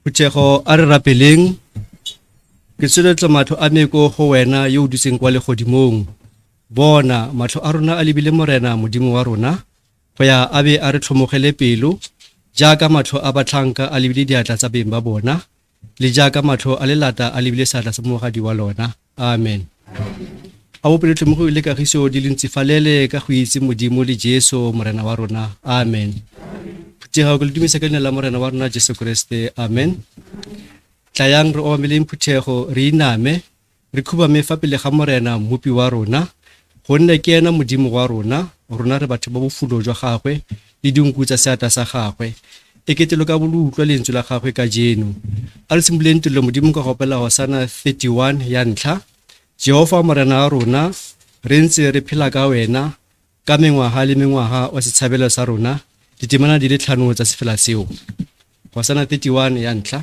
Puchego a re rapeleng ke tsweletswa matho a meko go wena yo o dutseng kwa legodimong bona matho a rona a lebile morena modimo wa rona go ya a be a re tlhomogele pelo jaaka matho a batlhanka a lebile diatla tsa beng ba bona le jaaka matho a lelata a lebile seatla sa mogadi wa lona amen a bopele tlhomogo ile kagiso di le ntsifalele ka go itse modimo le Jesu morena wa rona amen Puchego go le dumisa ka leina la morena wa rona Jesu Kriste amen tlayang re omeleng Puchego re iname re khubame fa pele ga morena mmupi wa rona gonne ke ena modimo wa rona rona re batho ba bofulo jwa gagwe le dinku tsa seata sa gagwe e ketelo ka bolutlwa lentswe la gagwe ka jeno a re simboleng tlo modimo ka gopela Hosana 31 ya ntlha Jehova morena wa rona re ntse re phela ka wena ka mengwaga le mengwaga o setshabelo sa rona ditemana di le tlhano tsa sefela seo Hosana 31 ya ntlha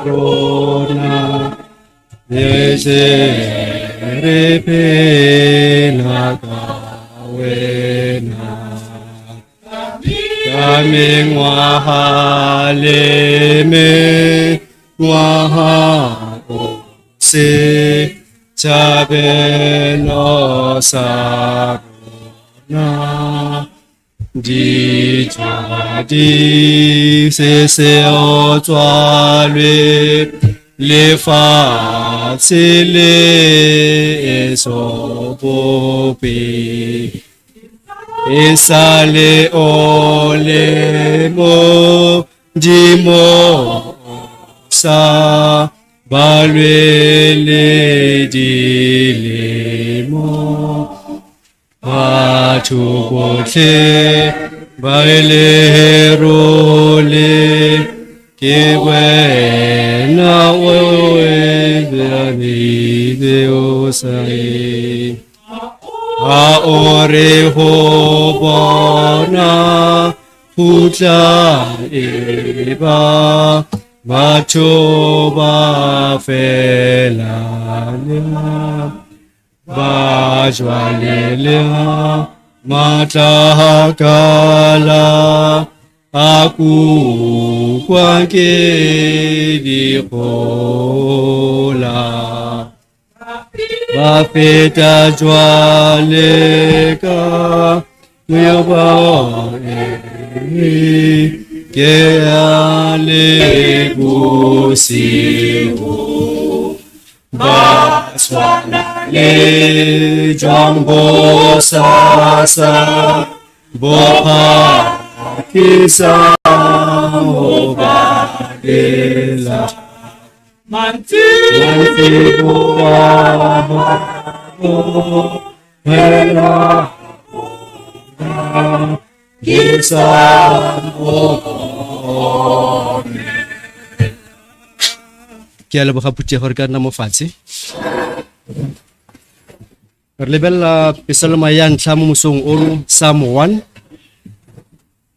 Rona re phela ka wena ka mengwaga le mengwaga o setshabelo sa rona di se o tswalwe lefatshe le eso bope Esale ole mo dimo sa balwele dilemo batho botlhe ba le role ke wena o be o sai a ore ho bona putla e ba batho ba fela ba jwalela matlakala aku kwa ke dikgola ba feta jwale ka moba ke a le bosigo ba swana le jombo sasa boha kisa obadela manti boa hela kisa ke a leboga putse gore ka nna mo fatshe re lebella pesaloma ya ntlha mo mosong ono Psalm 1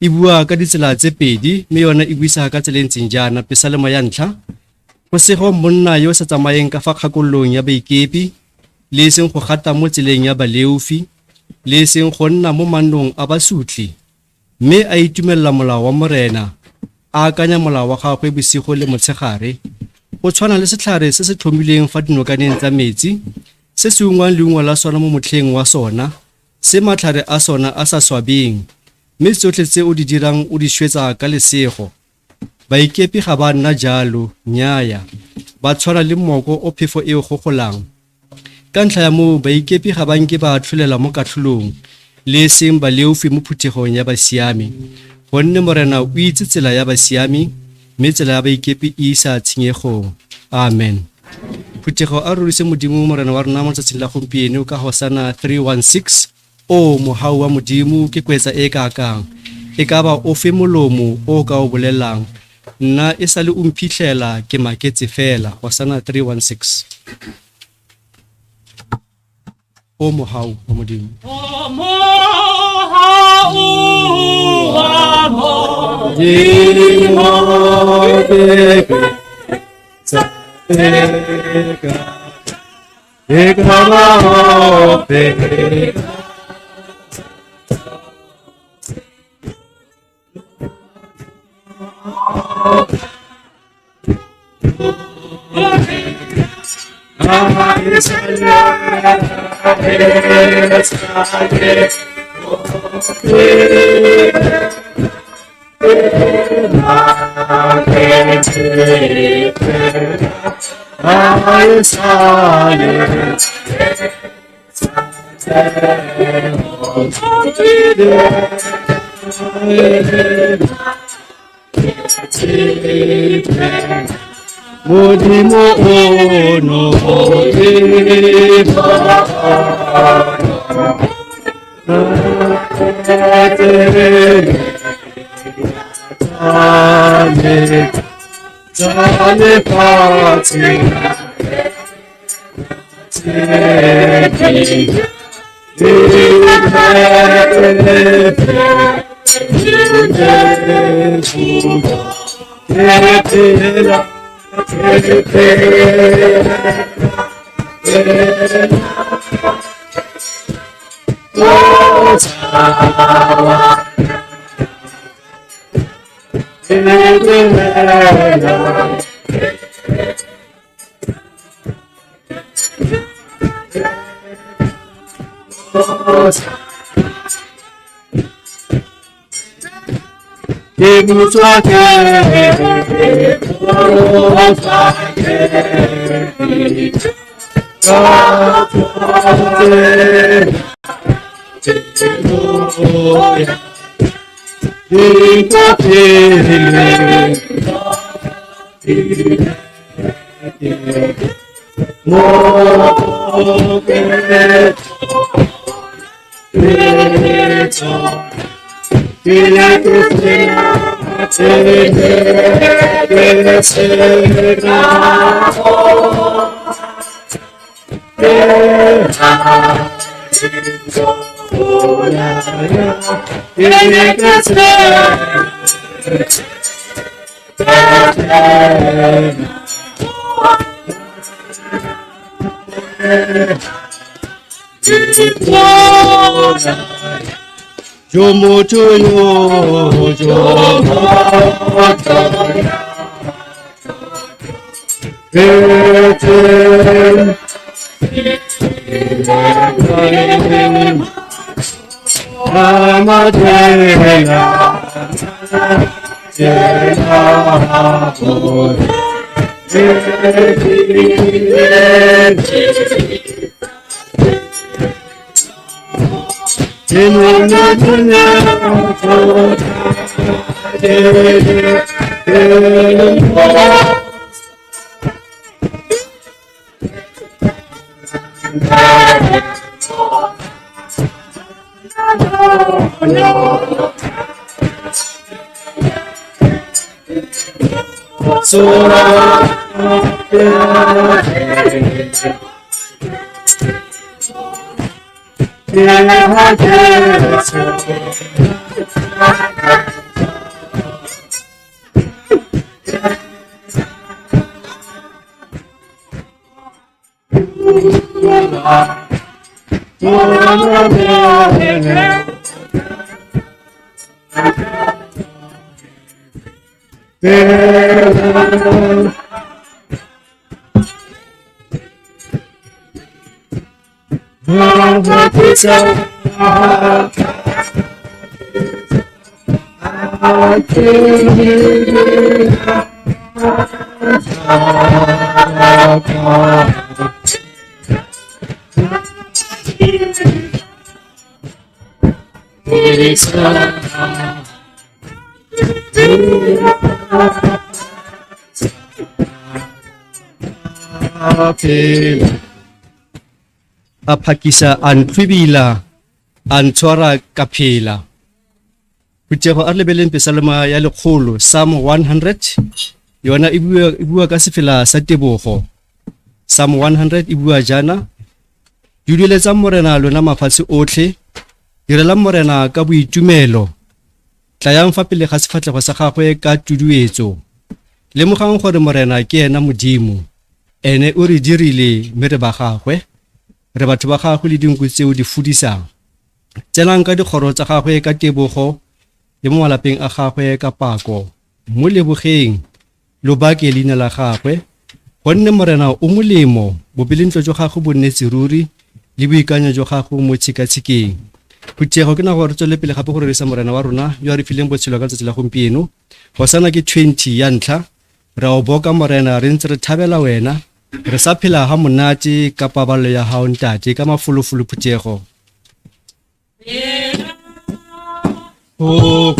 e bua ka ditsela tse pedi mme yona e buisa ka tsela ntseng jaana. Pesaloma ya ntlha: go sego monna yo sa tsamayeng ka fa kgakolong ya baikepi le seng go gata mo tseleng ya baleufi le seng go nna mo manong a basutli, mme a itumelela molao wa morena, a akanya molao wa gagwe bosigo le motshegare. Go tshwana le setlhare se se tlhomilweng fa dinokaneng tsa metsi, se se ungwang leungo la sona mo motlheng wa sona, se matlhare a sona a sa swabeng, mme tsotlhe tse o di dirang o di swetsa ka lesego. Baikepi ga ba nna jalo, nnyaya, ba tshwana le mmoko o phefo e gogolang. Ka ntlha ya moo baikepi ga ba nke ba tlholela mo katlholong le seng baleufi mo phuthegong ya basiami, gonne morena o itse tsela ya basiami, mme tsela ya baikepi e isa tshenyegong. Amen. Phuthego a ruri se modimo morena wa rona mo tsatsing la gompieno ka Hosana 3:16. O mohau wa modimo ke kwetsa e kakang, e ka ba o fe molomo o ka o bolelang, nna e sa le o mphitlhela ke maketse fela. Hosana 3:16. O mohau wa modimo, O mohau wa modimo, e ka ba o fe modimo ono Jomo Joyo, Jomo a phakisa a ntlwebila a ntshwara ka phela. Phuthego a lebeleng pesalema ya 100 Psalm 100 yona e bua ka sefela sa tebogo. Psalm 100 e bua jana: Duduletsa morena lona mafatshe otlhe, direla morena ka boitumelo, tlayang fa pele ga sefatlhego sa gagwe ka tuduetso. Lemogang gore morena ke ena modimo, ene o re dirile mme re ba gagwe, re batho ba gagwe le dinku tseo di fudisang. Tsenang ka dikgoro tsa gagwe ka tebogo le mo malapeng a gagwe ka pako, mo lebogeng lo bake leina la gagwe, gonne morena o molemo, bobelentlo jwa gagwe bo nnetse ruri le boikanyo jwa gagwe mo tshekatshekeng. Phuthego ke na gore tswele pele gape gore re sa morena wa rona yo a re fileng botshelo ka tsatsi la gompieno. Hosana ke 20 ya ntlha, re o boka morena re ntse re thabela wena, re sa phela ha monate ka paballo ya hao ntate ka mafolofolo Phuthego. Oh,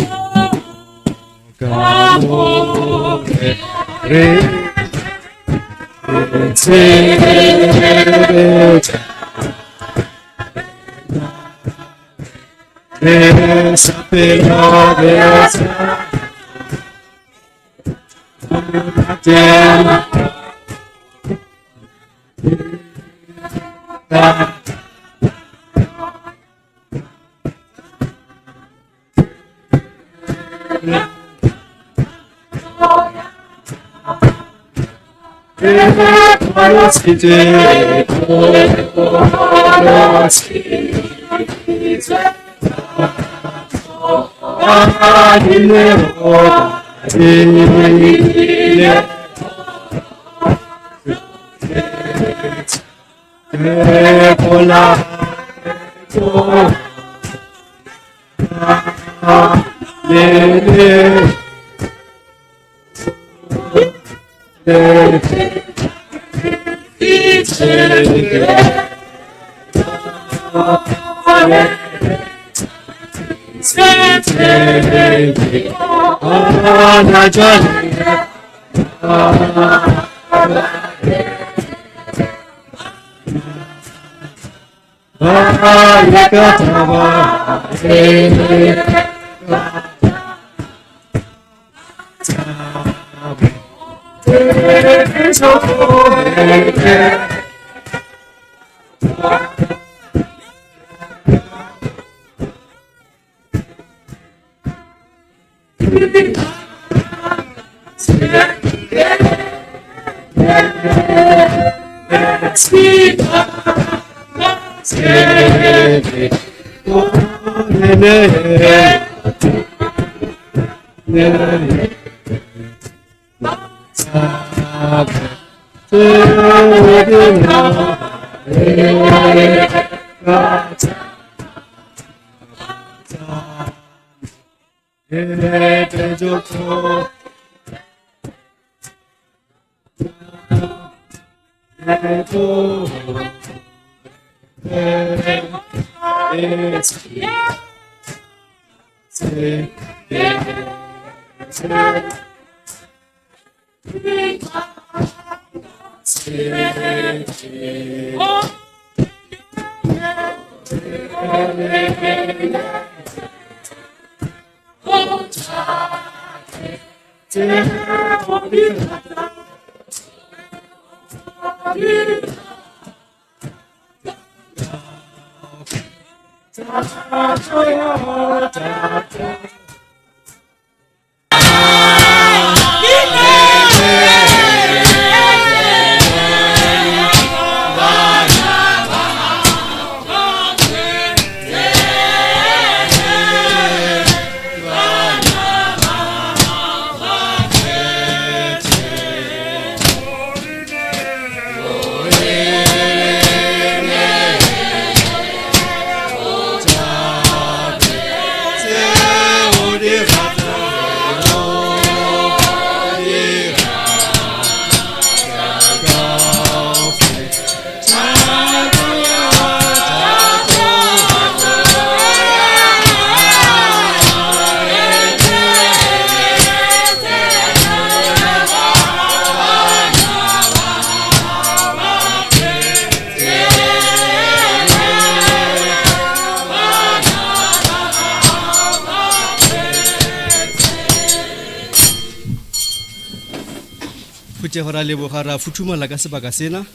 Hora leboga ra futhumala ka sebaka sena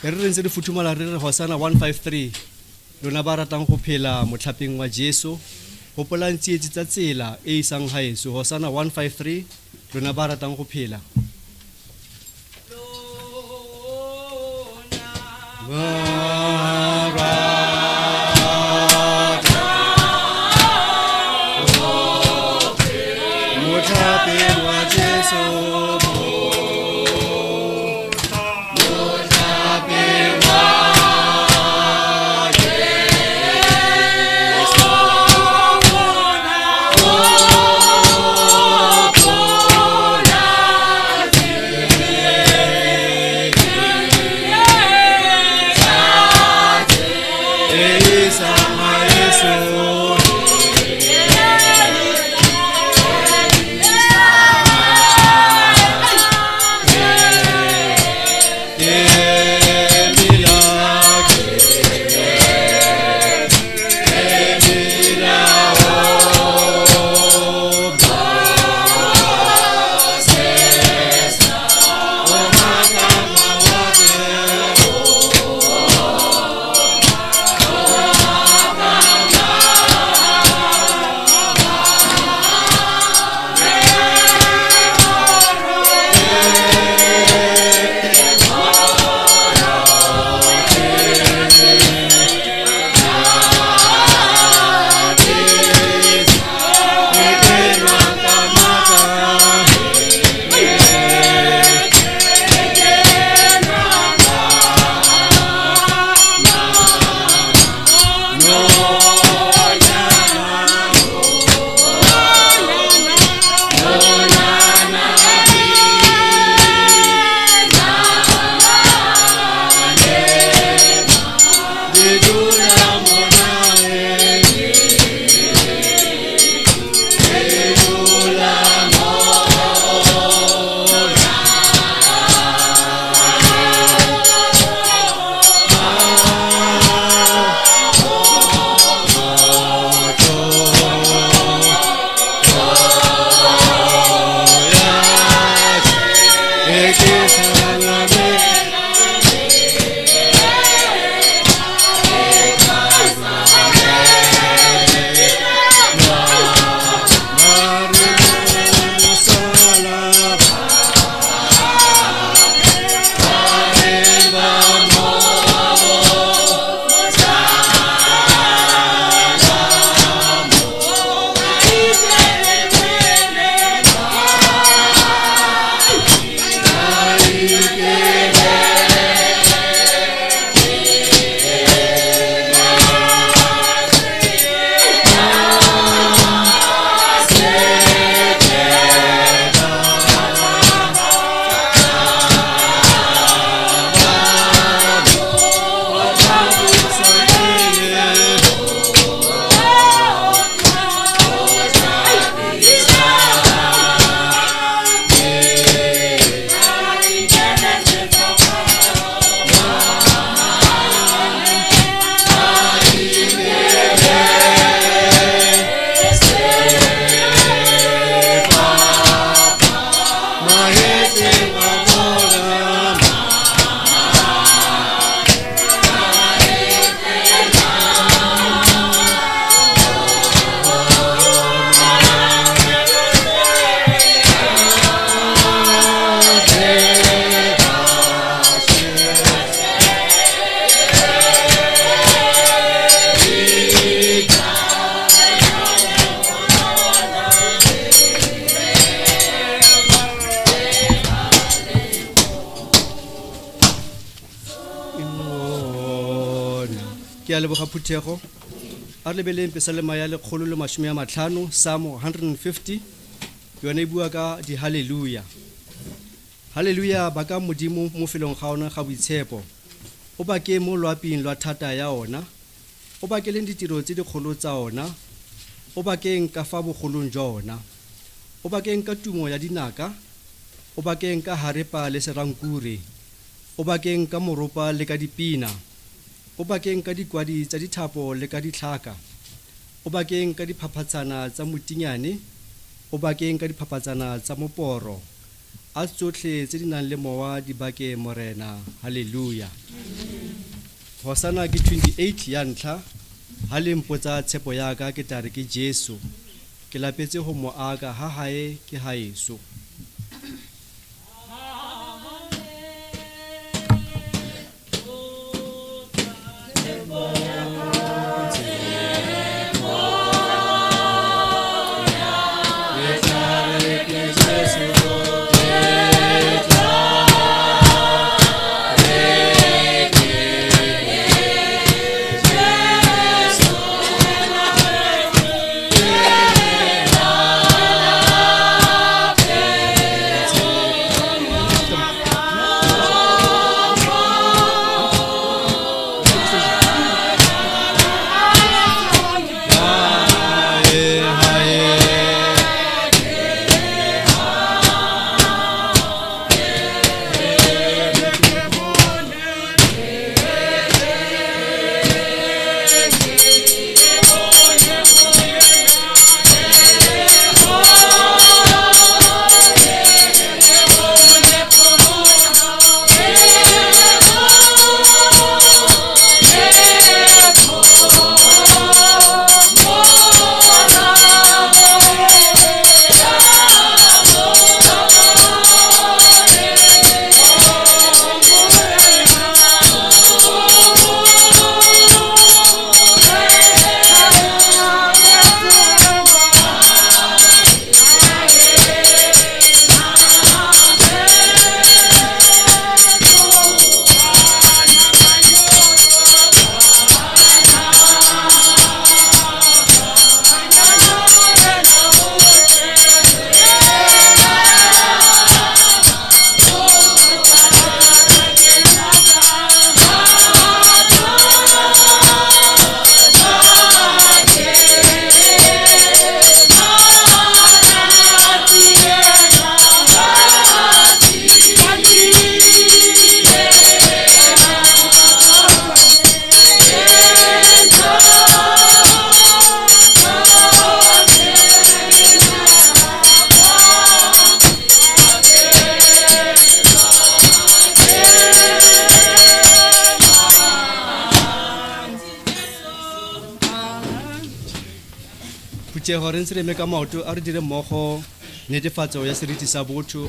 re re ntse re futhumala re re Hosana 153 lona ba ratang go phela motlhapeng wa Jesu gopolang tsietsi tsa tsela e isang haeso Hosana 153 lona ba ratang go phela motlhapeng wa Jesu ke a leboga Phuthego. A re lebeleng pesalema ya 150, Psalm 150, yone e bua ka di hallelujah. Hallelujah ba ka modimo mo felong ga ona ga boitshepo. O ba ke mo loaping lwa thata ya ona. O ba ke leng ditiro tse di kgolo tsa ona. O ba keng ka fa bogolong jwa ona. O ba keng ka tumo ya dinaka. O ba keng ka harepa le serankure. O ba keng ka moropa le ka dipina. O ba keng ka dikwadi tsa dithapo le ka ditlhaka. O ba keng ka diphaphatsana tsa motinyane. O ba keng ka diphaphatsana tsa moporo. A tsotlhe tse di nang le mowa di bake morena. Hallelujah. Hosana ke 28 ya ntlha. Ha le mpotsa tshepo ya ka ke tare ke Jesu. Ke lapetse ho mo aga ha hae ke haeso.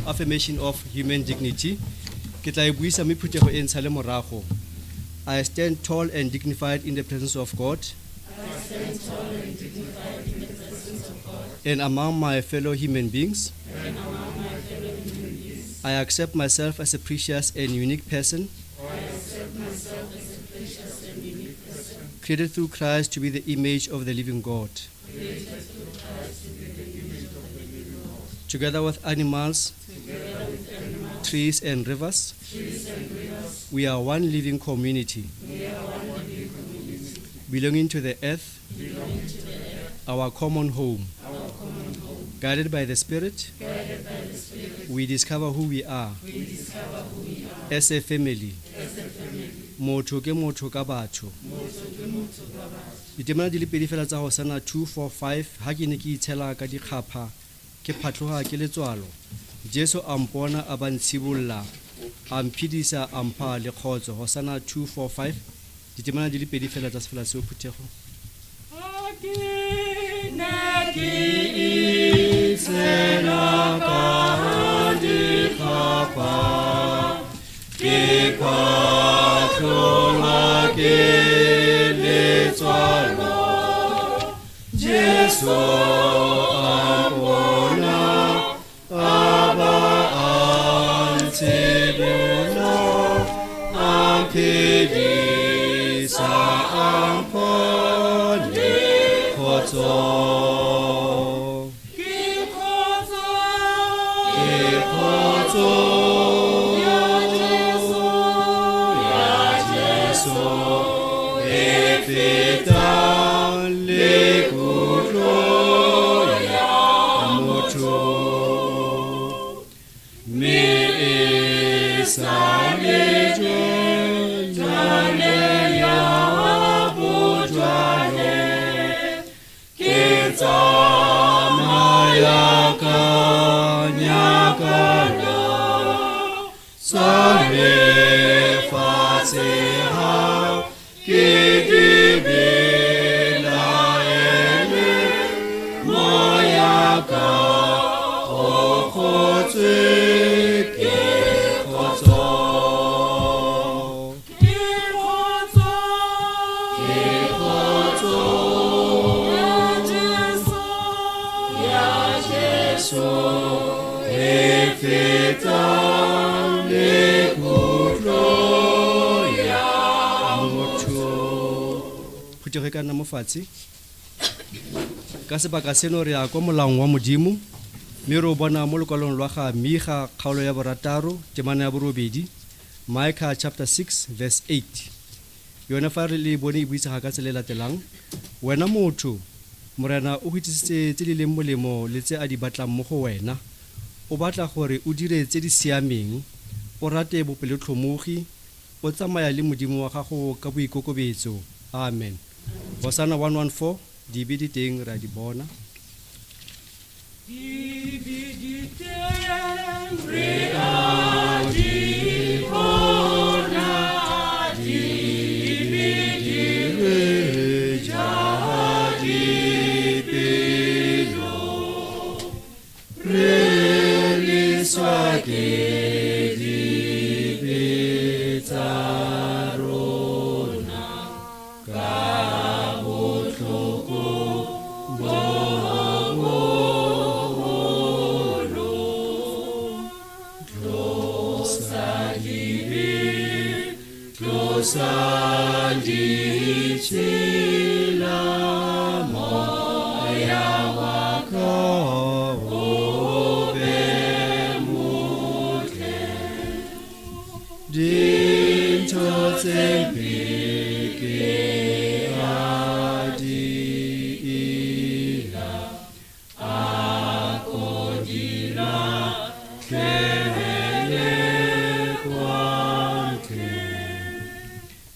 Affirmation of human dignity. I stand tall and dignified in the presence of God. And among my fellow human beings. I accept myself as a precious and unique person. Created through Christ to be the image of the living God. Together with animals, trees and rivers, we are one living community, belonging to the earth, our common home. Guided by the Spirit, we discover who we are as a family. Motho ke motho ka batho. Ditemana di le pedi fela tsa Hosana 2:4-5 ha ke ne ke itshela ka dikgapha ke phatloga ke letswalo. Jesu a mpona a ba ntshibolla, a mphidisa a mpha le kgotso. Hosana 2:4-5. Ditemana di le pedi fela tsa sefela seo Phuthego. Jesu ampona aba antibuno ampidisa kgotso ya Jesu e fetang lekotlo ya motho mme e sa le jwale ya bojwale ke tsamaya ka nyakana sa lefatshe ha ke di belaele moya ka o kgotswe ke kgotso ya Jesu e fetang lekotlo ya motho. Phutego ka nna mo fatshe ka sebaka seno re ya kwa molaong wa modimo mme re o bona mo lekwalong lwa ga Miga kgaolo ya borataro temana ya borobedi Micah chapter 6 verse 8 yona fa re le bone e buisega ka tsela e latelang wena motho morena o go itsisitse tse di leng molemo le tse a di batlang mo go wena o batla gore o dire tse di siameng o rate bopelotlhomogi o tsamaya le modimo wa gago ka boikokobetso amen Hosana 114 di be di teng ra di bona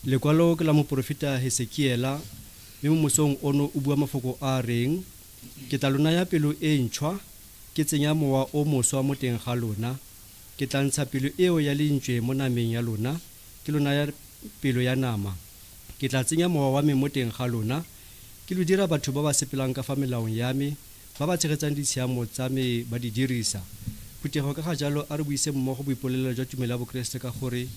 Lekwalo ke la moprofeta Hesekiela mme mo mosong ono o bua mafoko a reng ke tla lona ya pelo e ntšhwa ke tsenya mowa o moswa mo teng ga lona ke tla ntsha pelo eo ya lentswe mo nameng ya lona ke lona ya pelo ya nama ke tla tsenya mowa wa me mo teng ga lona ke lo dira batho ba ba sepelang ka fa melaong ya me ba ba tshegetsang ditshiamo tsa me ba di dirisa phutego ka ga jalo a re buise mmogo boipolelo jwa tumelo ya bokeresete ka gore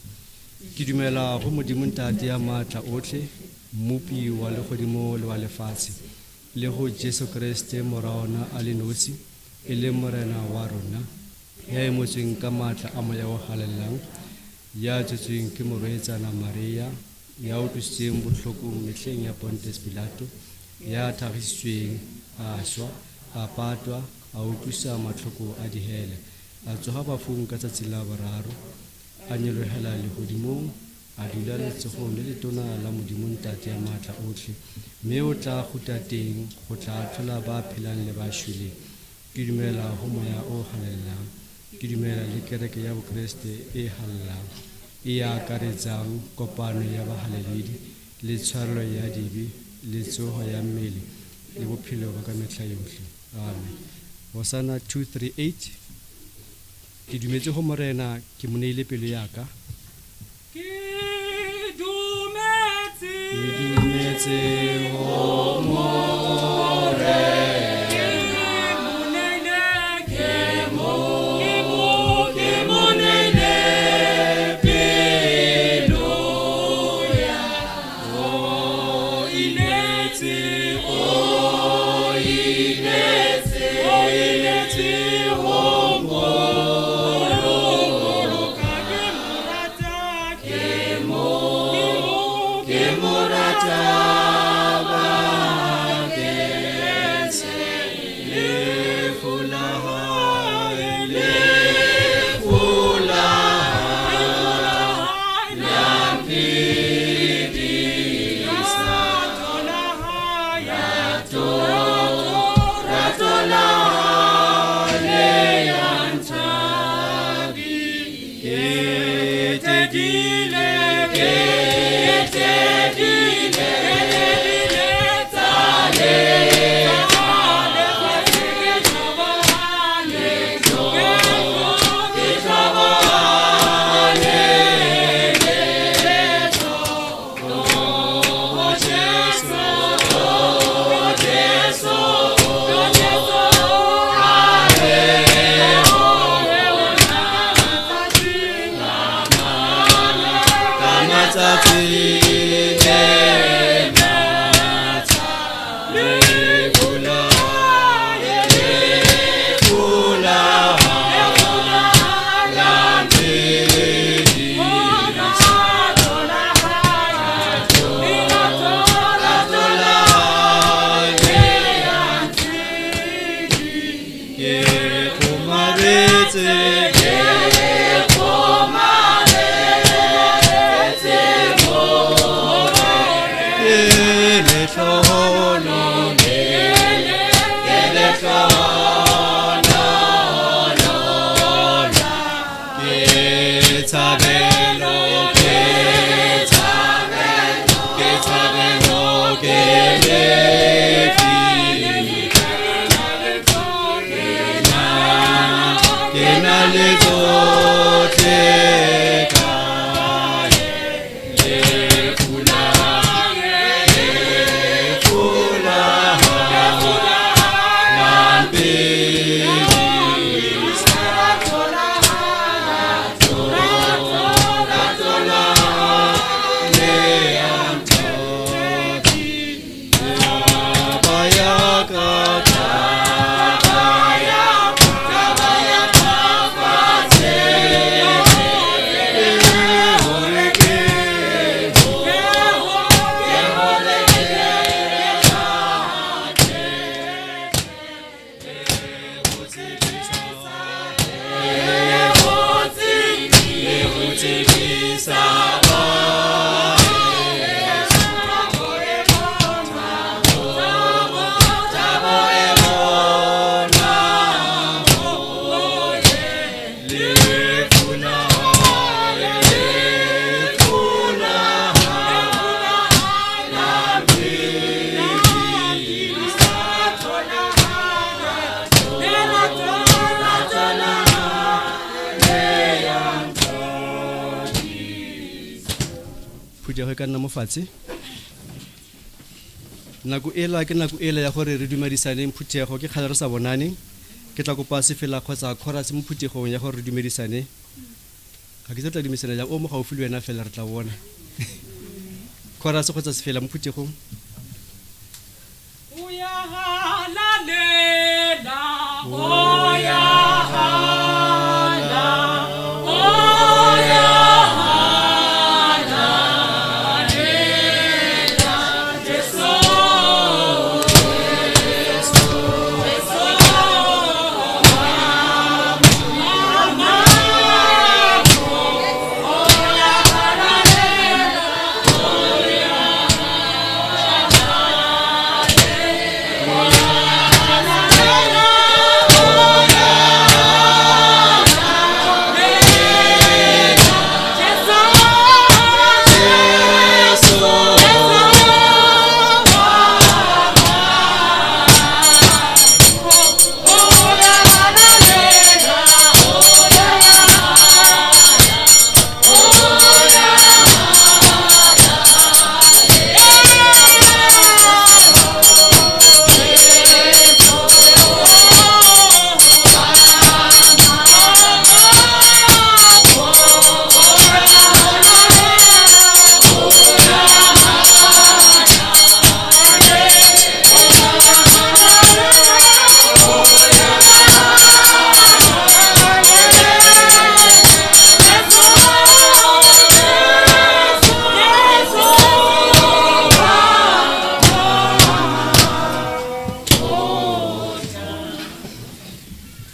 ke dumela go modimo ntate ya maatla otlhe mmupi wa legodimo le wa lefatshe le go Jesu Kriste moraona a le nosi e le morena wa rona ya emotsweng ka maatla a moya o galelelang ya tswetsweng ke morwetsana Maria ya utlwisitseng botlhokong metlheng ya Pontius Pilato ya thagisitsweng a swa a patwa a utlwisa matlhoko a dihele a tsoga bafung ka tsatsi la boraro a nyelogela legodimong a dula letsogong le letona la modimo ntate ya maatla otlhe mme o tla guta teng go tla tlhola ba phelang le ba shweleng ke dumela go moya o galelelang ke dumela le kereke ya bokeresete e galelang e akaretsang kopano ya bagaleledi le tshwarelo ya dibe le tsogo ya mmele le bophelo ba ka metlha yotlhe amen Hosana 238 ke dumetse go morena ke mo neile pelo ya ka Ke dumetse go morena Ke morata ba ke Phuthego e ka nna mo fatshe. Nako ela ke nako ela ya gore re dumedisaneng Phuthego ke kgale re sa bonane. Ke tla kopa se fela kgotsa chorus mo Phuthegong ya gore re dumedisane. Ga ke tla dumedisana jang o mo gaufi le wena fela re tla bona. Chorus kgotsa se fela mo Phuthegong.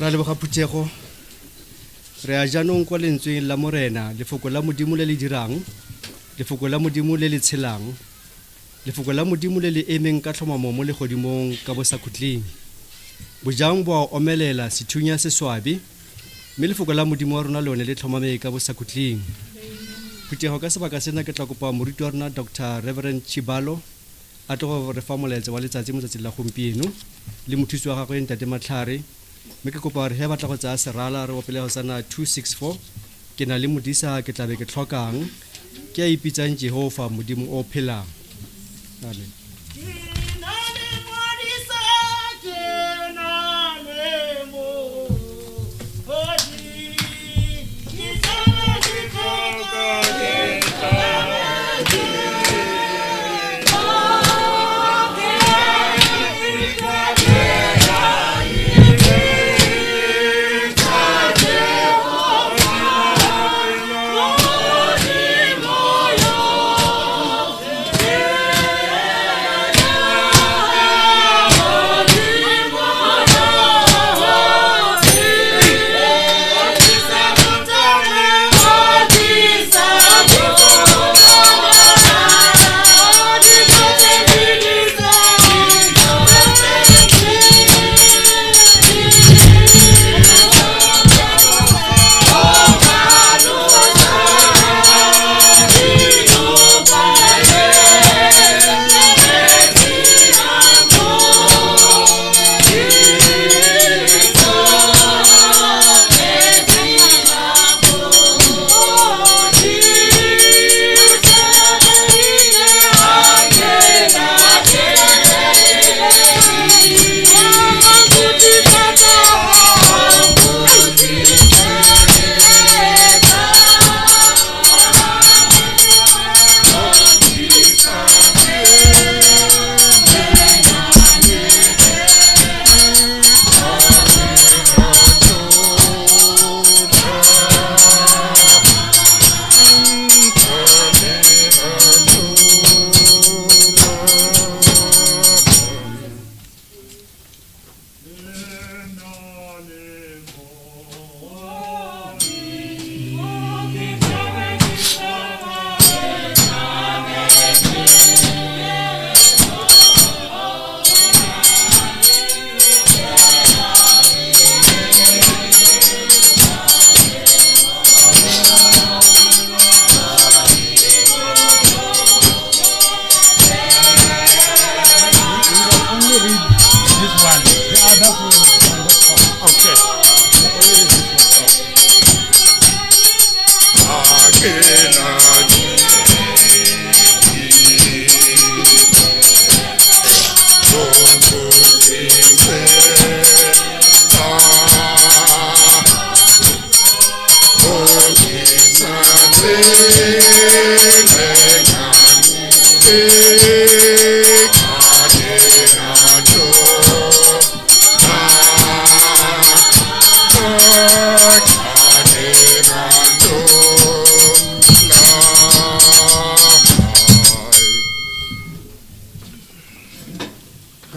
Ra leboga Phuthego. Re a jaanong kwa lentsweng la Morena, lefoko la Modimo le le dirang, lefoko la Modimo le le tshelang, lefoko la Modimo le le emeng ka tlhomamo mo legodimong ka bosakhutleng. Bojang bo a omelela sethunya se swabe, mme lefoko la Modimo wa rona lone le tlhomame ka bosakhutleng. Phuthego ka sebaka sena ke tla kopa moruti wa rona Dr. Reverend Chibalo a tlo go re fa molaetsa wa letsatsi mo tsatsing la gompieno le mothusi wa gagwe Ntate Matlhare. Mme ke kopa gore he batla go tsaya serala re opele go sana 264 ke na le modisa ke tlabe ke tlhokang ke a ipitsang Jehova Modimo o phelang. Amen.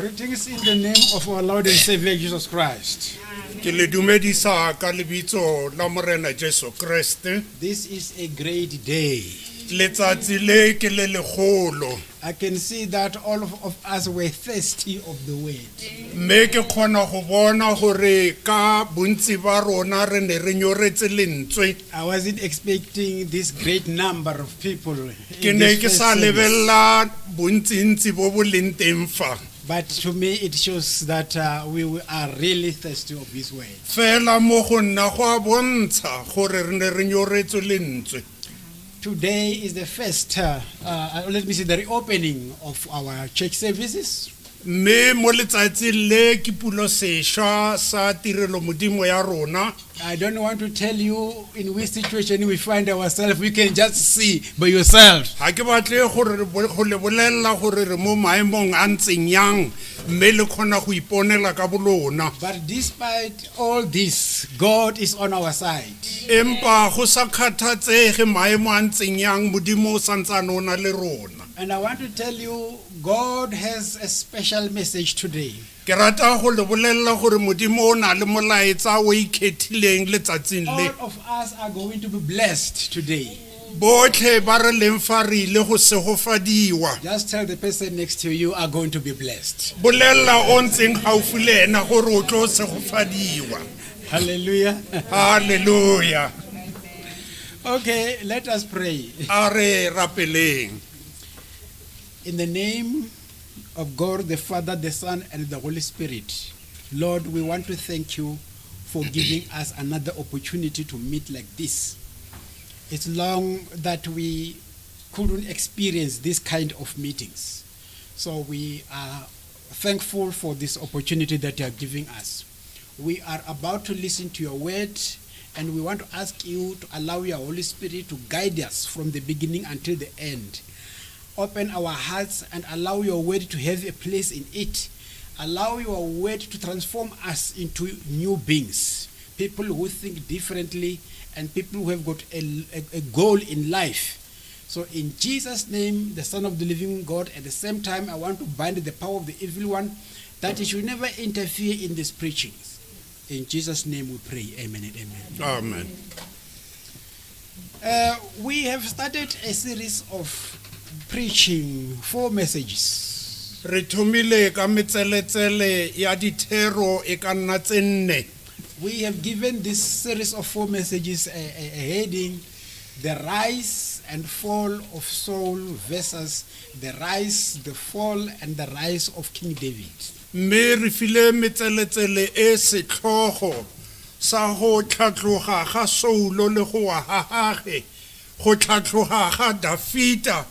Greetings in the name of our Lord and Savior Jesus Christ. Ke le dumedisa ka lebitso la Morena Jesu Kriste. This is a great day. Letsatsi le ke le legolo. I can see that all of us were thirsty of the word. Mme ke kgona go bona gore ka bontsi ba rona re ne re nyoretse lentswe. I wasn't expecting this great number of people. Ke In ne this ke first sa service. lebella bontsintsi bo bo leng teng fa. But to me, it shows that we are really thirsty of His word. Fela mo go nna go a bontsha gore re ne re nyoretse lentswe. Today is the first, let me say, the reopening of our church services. Mme mo letsatsing le ke pulo sešwa sa tirelo modimo ya rona. I don't want to tell you in which situation we find ourselves. We can just see by yourself. Ha ke batle gore go le bolella gore re mo maemong a ntseng yang mme le khona go iponela ka bolona. But despite all this, God is on our side. Empa go sa kgathatsege maemo a ntseng yang modimo o santsane o na le rona. And I want to tell you, God has a special message today. Ke rata go le bolella gore modimo o na le molaetsa o ikgethileng letsatsing All le. of us are going to be blessed today. Botlhe ba re leng fa re ile go segofadiwa. Just tell the person next to you are going to be blessed. Bolella o ntseng gaufi le ena gore o tlo segofadiwa. Hallelujah. Hallelujah. Okay, let us pray. A re rapeleng. In the name of God, the Father, the Son, and the Holy Spirit, Lord, we want to thank you for giving us another opportunity to meet like this. It's long that we couldn't experience this kind of meetings. So we are thankful for this opportunity that you are giving us. We are about to listen to your word, and we want to ask you to allow your Holy Spirit to guide us from the beginning until the end. Open our hearts and allow your word to have a place in it. Allow your word to transform us into new beings, people who think differently and people who have got a goal in life. So in Jesus' name, the Son of the living God, at the same time, I want to bind the power of the evil one, that he should never interfere in these preachings. In Jesus' name we pray. Amen and amen. Amen. We have started a series of preaching 4 messages. Re thomile ka metseletsele ya dithero e ka nna tse 4. We have given this series of 4 messages a heading, The Rise and Fall of Saul versus the Rise, the Fall, and the Rise of King David. Mme re file metseletsele e setlhogo sa go tlhatloga ga Saulo le go wa ha gage, go tlhatloga ga Dafita,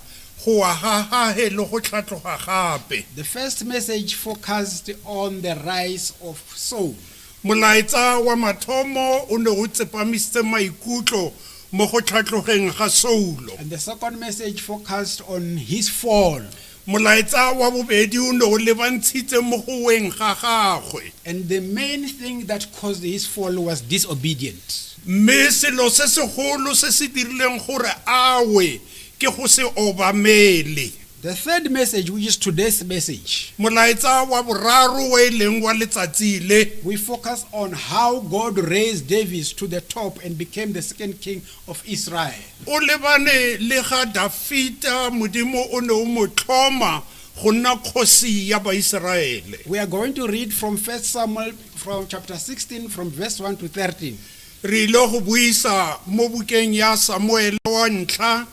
go wa ha gage le go tlhatloga gape. The first message focused on the rise of Saul. Molaetsa wa mathomo o ne o tsepamisitse maikutlo mo go tlhatlogeng ga Saulo. And the second message focused on his fall. Molaetsa wa bobedi o ne o lebantshitse mo go weng ga gagwe. And the main thing that caused his fall was disobedience. Mme selo se segolo se se dirileng gore awe ke go se obamele. The third message, which is today's message, Molaetsa wa boraro o leng wa letsatsi le, we focus on how God raised David to the top and became the second king of Israel. o lebane le ga Dafita modimo o ne o mo tlhoma go nna kgosi ya Baiseraele. We are going to read from 1 Samuel from chapter 16 from verse 1 to 13. Re ile go buisa mo bukeng ya Samuele wa ntlha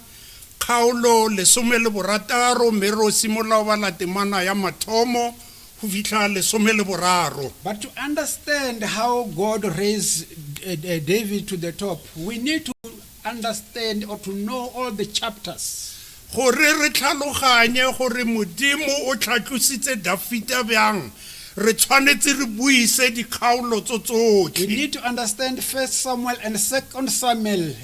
kgaolo 16 mme ro simola ba la temana ya mathomo go fitlha 13. But to understand how God raised David to the top, we need to understand or to know all the chapters. Gore re tlhaloganye gore modimo o tlhatlositse Dafita bjang, re tshwanetse re buise dikgaolo We tsotlhe. need to understand 1 Samuel and 2 Samuel.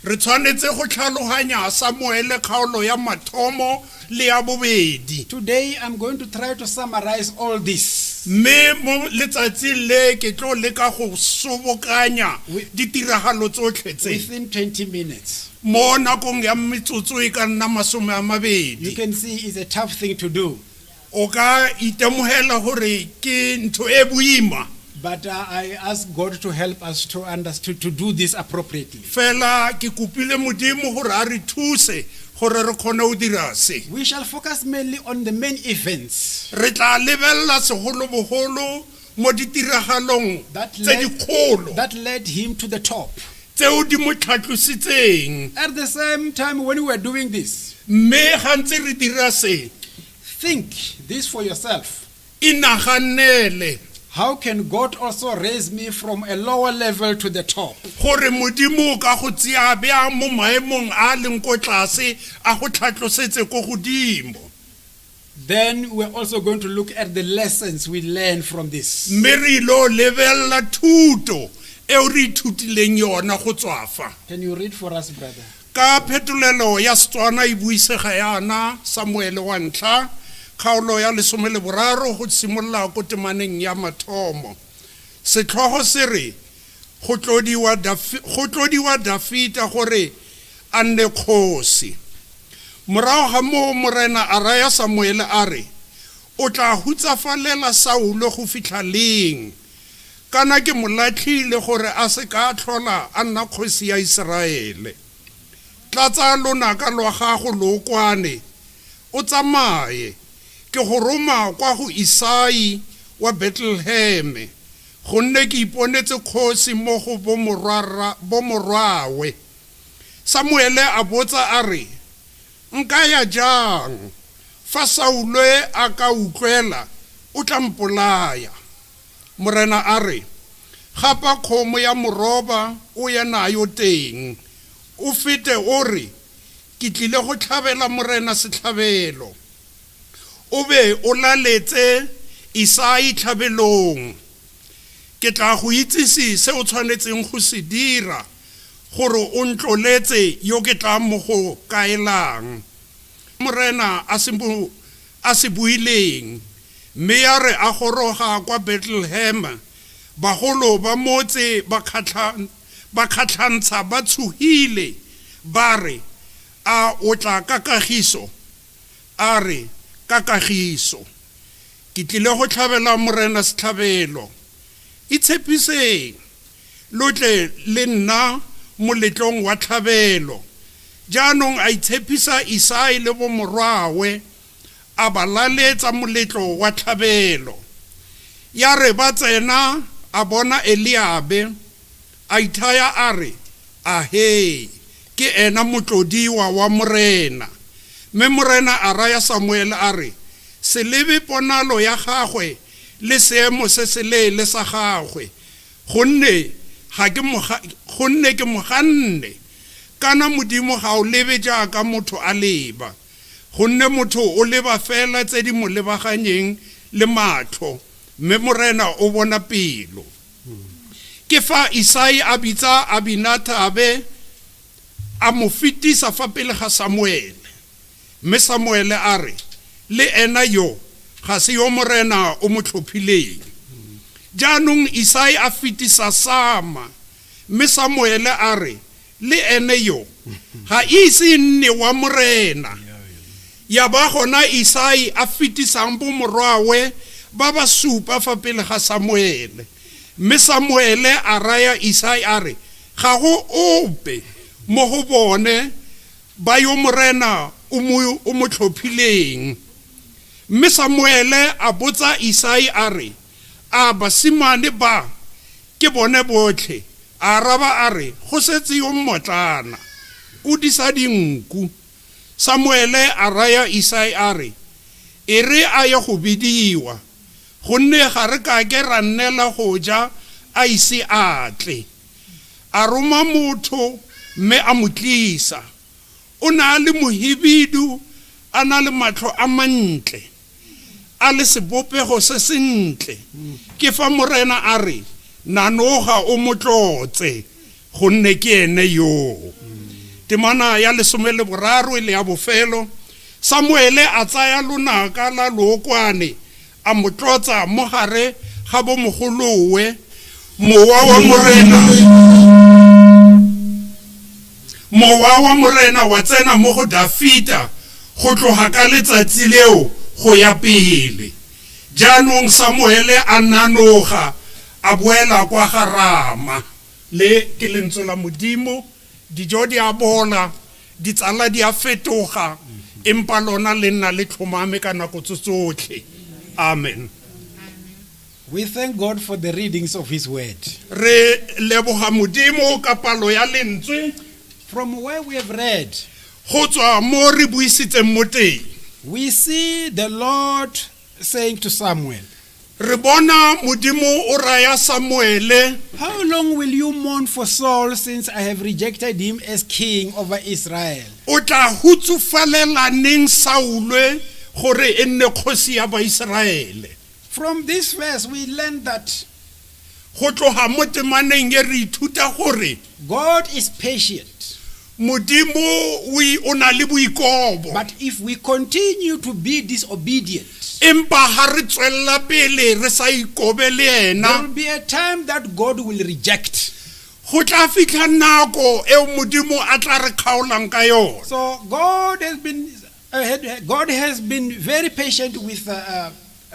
Re tshwanetse go tlhaloganya Samuele kgaolo ya mathomo le ya bobedi. Today I'm going to try to summarize all this. Mme mo letsatsing le ke tlo leka go sobokanya ditiragalo tsotlhe tse Within 20 minutes. mo nakong ya metsotso e ka nna 20. You can see it's a tough thing to do. o ka itemohela hore ke ntho e boima. But I ask God to help us to understand, to do this appropriately. Fela ke kopile modimo hore a re thuse hore re khone ho dira se. We shall focus mainly on the main events Re tla lebella segolo boholo mo ditiragalong tse dikgolo that led him to the top. tseo di mo tlhatlositseng. At the same time, when we were doing this, Mme ga ntse re dira se, think this for yourself. inaganele How can God also raise me from a lower level to the top? gore modimo ka go tsia bea mo maemong a leng ko tlase a go tlhatlosetse ko godimo. Then we're also going to look at the lessons we learn from this. Mme re ilo lebella thuto eo re ithutileng yona go tswa fa. Can you read for us, brother? Ka phetolelo ya Setswana e buisega yana Samuele wa ntlha kgaolo ya 13 go simolola ko temaneng ya mathomo. Setlhogo se re go tlodiwa Dafita gore a nne kgosi. Morago ga moo morena a raya Samuele a re o tla hutsafalela Saulo go fitlha leng kana ke molatlhile gore a se ka tlhola a nna kgosi ya Iseraele. Tlatsa lonaka lwa gago lo kwane o tsamaye ke go roma kwa go Isai wa Bethlehem gonne ke iponetse kgosi mo go bomorwawe. Samuele a botsa a re nka ya jang fa Saulo a ka utlwela o tla mpolaya. Morena a re gapa kgomo ya moroba o ya nayo teng o fete o re ke tlile go tlhabela morena setlhabelo o be o laletse Isai tlhabelong. Ke tla go itsisi se o tshwanetseng go se dira gore o ntloletse yo ke tla mo go kaelang. Morena a se buileng mme ya re a goroga kwa Bethlehem bagolo ba motse ba khatlhantsha ba tshogile ba re a o tla ka kagiso. A re ka kagiso ke tlile go tlhabela morena setlhabelo. Itshepiseng lotle le nna moletlong wa tlhabelo. Jaanong a itshepisa Isai le bomorwawe a ba laletsa moletlo wa tlhabelo. Ya re ba tsena a bona Eliabe a ithaya a re ahe ke ena motlodiwa wa morena. Mme morena a raya Samuele a re se lebe ponalo ya gagwe le seemo se se leele sa gagwe gonne ke moganne kana modimo ga o lebe jaaka motho a leba gonne motho o leba fela tse di mo lebaganyeng le matlho mme morena o bona pelo. Ke fa Isai a bitsa Abinatabe a mo fetisa fa pele ga Samuele. Mme Samuele a re le ena yo ga se yo morena o mo tlhophileng. Jaanong Isai a fetisa Sama mme Samuele a re le ene yo ga ise nne wa morena. Ya ba gona Isai a fetisang bomorwawe ba ba supa fa pele ga Samuele. Mme Samuele a raya Isai a re ga go ope mo go bone ba yo morena o mo tlhophileng. Mme Samuele a botsa Isai a re a basimane ba ke bone botlhe. A raba a re go setse yo mmotlana o disa dinku. Samuele a raya Isai a re e re a ye go bidiwa gonne ga re ka ke ra nnela go ja a ise atle. A roma motho mme a motlisa. O na le mohibidu a na le matlho a mantle a le sebopego se sentle. Ke fa morena a re nanoga o motlotse gonne ke ene yo. Temana ya 13 ile ya bofelo Samuele a tsaya lonaka la lokwane a motlotsa mo gare ga bomogolowe. Mowa wa morena wa tsena mo go Dafita go tloga ka letsatsi leo go ya pele. Jaanong Samuele a nanoga a boela kwa ga Rama le ke lentswe la Modimo dijo di a bola ditsala di a fetoga empa lona le nna le tlhomame ka nako tsotlhe. Amen. We thank God for the readings of His Word. Re leboga Modimo ka palo ya lentswe From where we have read, go tswa mo re buisitseng mo teng. we see the Lord saying to Samuel, Re bona Modimo o raya Samuele, how long will you mourn for Saul since I have rejected him as king over Israel? o tla hutsufalela neng Saulwe gore e nne kgosi ya Baiseraele. From this verse, we learn that Go tloga mo temaneng e re ithuta gore God is patient. Modimo o na le boikobo. But if we continue to be disobedient, Empa ha re tswella pele re sa ikobe le there ena, will be a time that God will reject. go tla fitlha nako eo Modimo a tla re kgaolang ka yona. So God has been very patient with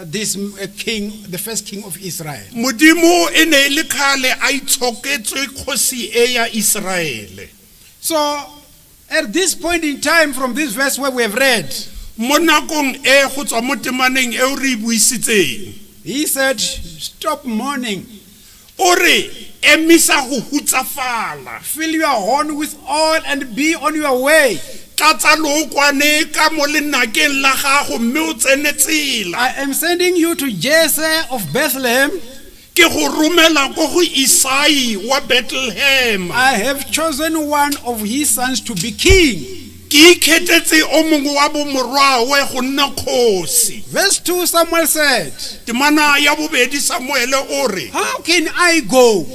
this king, the first king of Israel. Modimo e ne le khale a itshoketswe kgosi e ya Israele. So at this point in time, from this verse where we have read, Mo nakong e go tswa mo temaneng eo re buisitseng, he said, stop mourning, o re emisa go hutsafala, fill your horn with oil and be on your way. tlatsa lookwane ka mo lenakeng la gago mme o tsene tsela. I am sending you to Jesse of Bethlehem. Ke go romela go go Isai wa Bethlehem. I have chosen one of his sons to be king. Ke ikgethetse o mongwe wa bo morwawe go nna kgosi. Verse 2, Samuel said, Temana ya bobedi Samuele o re, how can I go?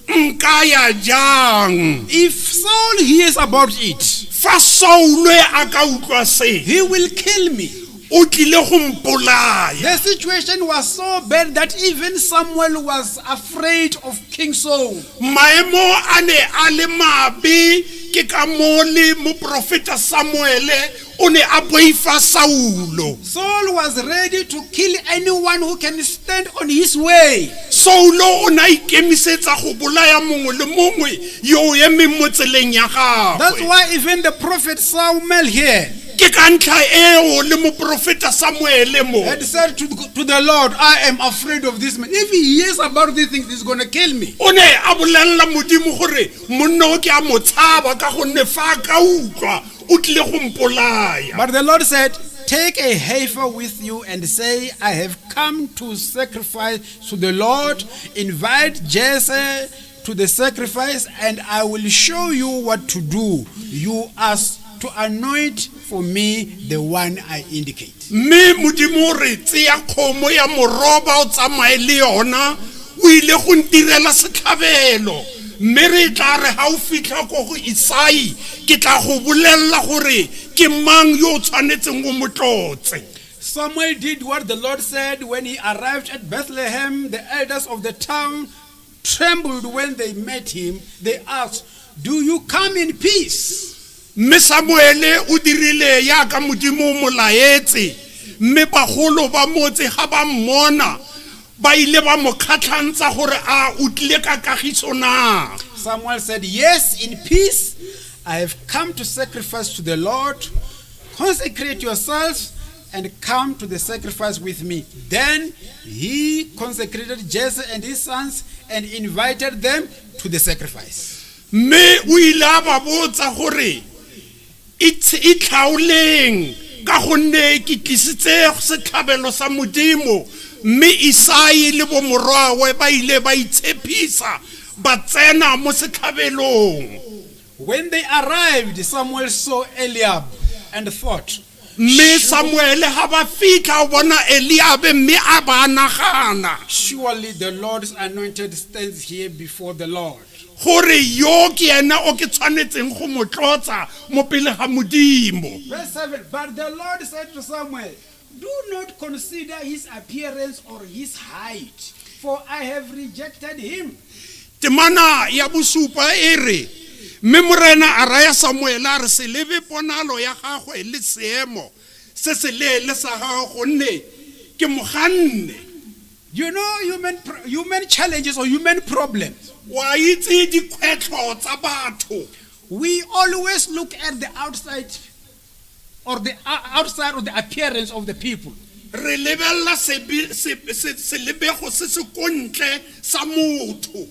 nka ya jang? If Saul hears about it, Fa Saulwe a ka utlwa se, he will kill me. o tlile go mpolaya. The situation was so bad that even Samuel was afraid of King Saul. Maemo a ne a le mabe ke ka mo le moprofeta Samuele o ne a boifa Saulo. Saul was ready to kill anyone who can stand on his way. Saulo o na ikemisetsa go bolaya mongwe le mongwe yo o emeng mo tseleng ya That's gagwe. why even the prophet Samuel here Ke ka ntlha eo le moprofeta Samuele mo had said to the Lord, I am afraid of this man. If he hears about these things, he's going to kill me. o ne a bolella Modimo gore monna o ke a mo tshaba ka gonne fa a ka utlwa o tlile go mpolaya. But the Lord said, take a heifer with you and say, I have come to sacrifice to the Lord. Invite Jesse to the sacrifice and I will show you what to do. You ask to anoint for me the one I indicate. Mme Modimo re tseya kgomo ya moroba o tsamaye le yona o ile go ntirela setlhabelo mme re tla re ha o fitlha go Isai ke tla go bolella gore ke mang yo o tshwanetseng go motlotse. Samuel did what the Lord said. When he arrived at Bethlehem, the elders of the town trembled when they met him. They asked, do you come in peace? Mme Samuele o dirile ya ka Modimo o mo laetse mme bagolo ba motse ga ba mmona ba ile ba mo kgatlhantsa gore a o tlile ka kagiso na. Samuel said, yes, in peace. I have come to sacrifice to the Lord. Consecrate yourselves and come to the sacrifice with me. Then he consecrated Jesse and his sons and invited them to the sacrifice. Mme o ile a ba botsa gore e tlhaoleng ka gonne ke tlisitse setlhabelo sa Modimo mme Isai le bo morwawe ba ile ba itshepisa ba tsena mo setlhabelong. When they arrived, Samuel saw Eliab and thought, Mme Samuele ha ba fitlha o bona Eliabe mme a ba nagana surely the Lord's anointed stands here before the Lord. gore yo ke ena o ke tshwanetseng go motlotsa mo pele ga Modimo. Verse 7, but the Lord said to Samuel, do not consider his appearance or his height, for I have rejected him. Temana ya bosupa e re mme morena a raya Samuele a re se lebe ponalo ya gagwe le seemo se se leele sa gago gonne ke moganne. You know human challenges or human problems. Wa itse dikgwetlho tsa batho. We always look at the outside or the outside or the appearance of the people. Re lebella selebego se se kontle sa motho.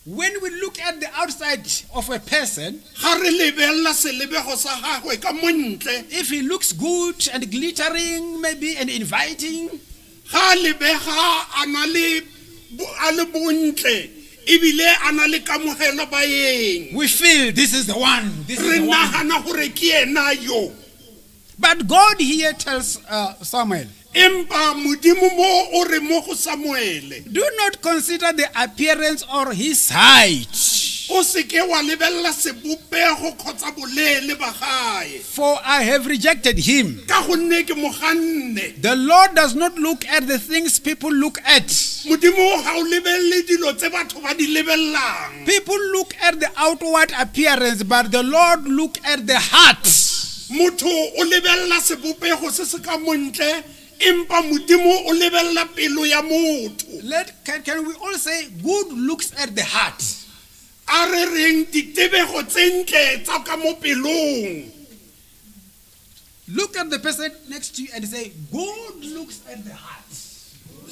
When we look at the outside of a person, Ga re lebella selebego sa gagwe ka montle, if he looks good and glittering maybe and inviting, ga lebega a le bontle, ebile a na le kamogelo baeng. we feel this is the one. This is Re the one. nagana gore ke ena yo. But God here tells Samuel, Empa modimo mo o re mo go Samuele, do not consider the appearance or his height, o se ke wa lebella sebopego kgotsa boleele ba gae, for I have rejected him. ka gonne ke moganne. The Lord does not look at the things people look at. Modimo ga o lebelle dilo tse batho ba di lebellang. People look at the outward appearance, but the Lord look at the heart. Motho o lebella sebopego se se ka montle, empa modimo o lebella pelo ya motho. Can we all say good looks at the heart? A re reng ditebego tse ntle tsa ka mo pelong. Look at the person next to you and say, good looks at the heart.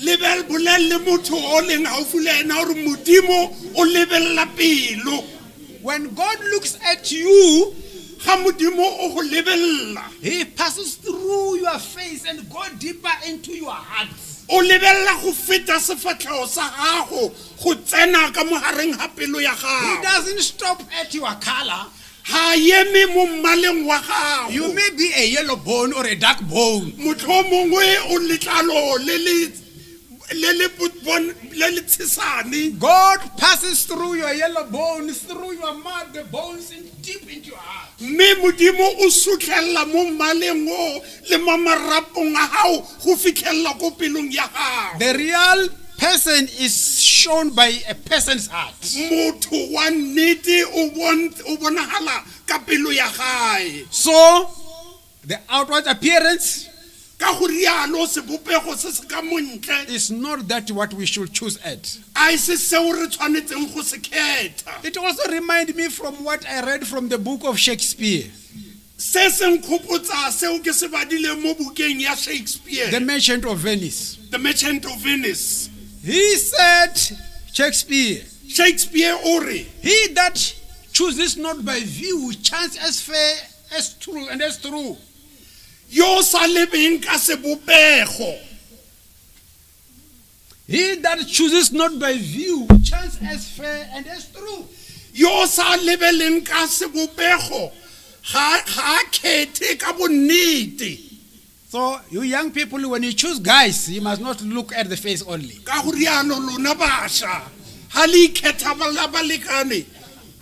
Lebel bolelle motho o leng haufi le ena gore modimo o lebella pelo. When God looks at you, Ga modimo o go lebella, he passes through your face and go deeper into your heart. o lebella go feta sefatlhego sa gago go tsena ka mogareng ga pelo ya He gago. doesn't stop at your color. Ha eme mo mmaleng wa gago. You may be a yellow bone or a dark bone. Motho mongwe o letlalo le le tshesane. God passes through your yellow bones, through your mouth, the bones, and deep into your heart. Mme modimo o sutlhella mo mmaleng o le mo marapong a gago go fitlhella ko pelong ya gago. The real person is shown by a person's heart. Motho wa nnete o bonagala ka pelo ya gae. So, the outward appearance Ka go rialo sebopego se se ka montle is not that what we should choose at. a se seo re tshwanetseng go se kgetha. It also reminds me from what I read from the book of Shakespeare, Se se nkgopotsa seo ke se badileng mo bukeng ya Shakespeare, The Merchant of Venice. The Merchant of Venice. He said, Shakespeare, Shakespeare o re, he that chooses not by view chance as fair as true and as true. yo sa lebeng ka sebopego, He that chooses not by view chance as fair and as true. yo sa lebeleng ka sebopego ga khethe ka bonnete. So, you young people, when you choose guys, you must not look at the face only. Ka go rialo lona basha ha le ikgetha balekane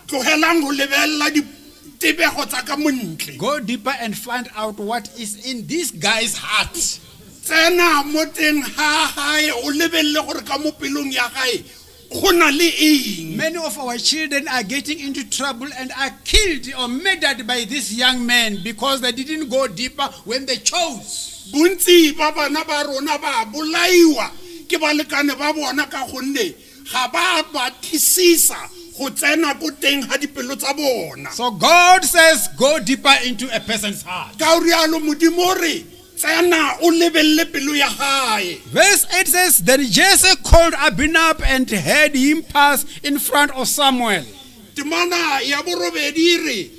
tlogelang go lebella ditebego tsa ka montle. Go deeper and find out what is in this guy's heart. Tsena mo teng ha gae o lebelle gore ka mo pelong ya gae go na le eng. Many of our children are getting into trouble and are killed or murdered by this young man because they didn't go deeper when they chose. Bontsi ba bana ba rona ba bolaiwa ke balekane ba bona ka gonne ga ba batlisisa go tsena ko teng ga dipelo tsa bona. So God says, go deeper into a person's heart. Ka rialo modimo re tsena o lebelle pelo ya gae. Verse 8 says, then Jesse called Abinab and had him pass in front of Samuel. Temana ya borobedi re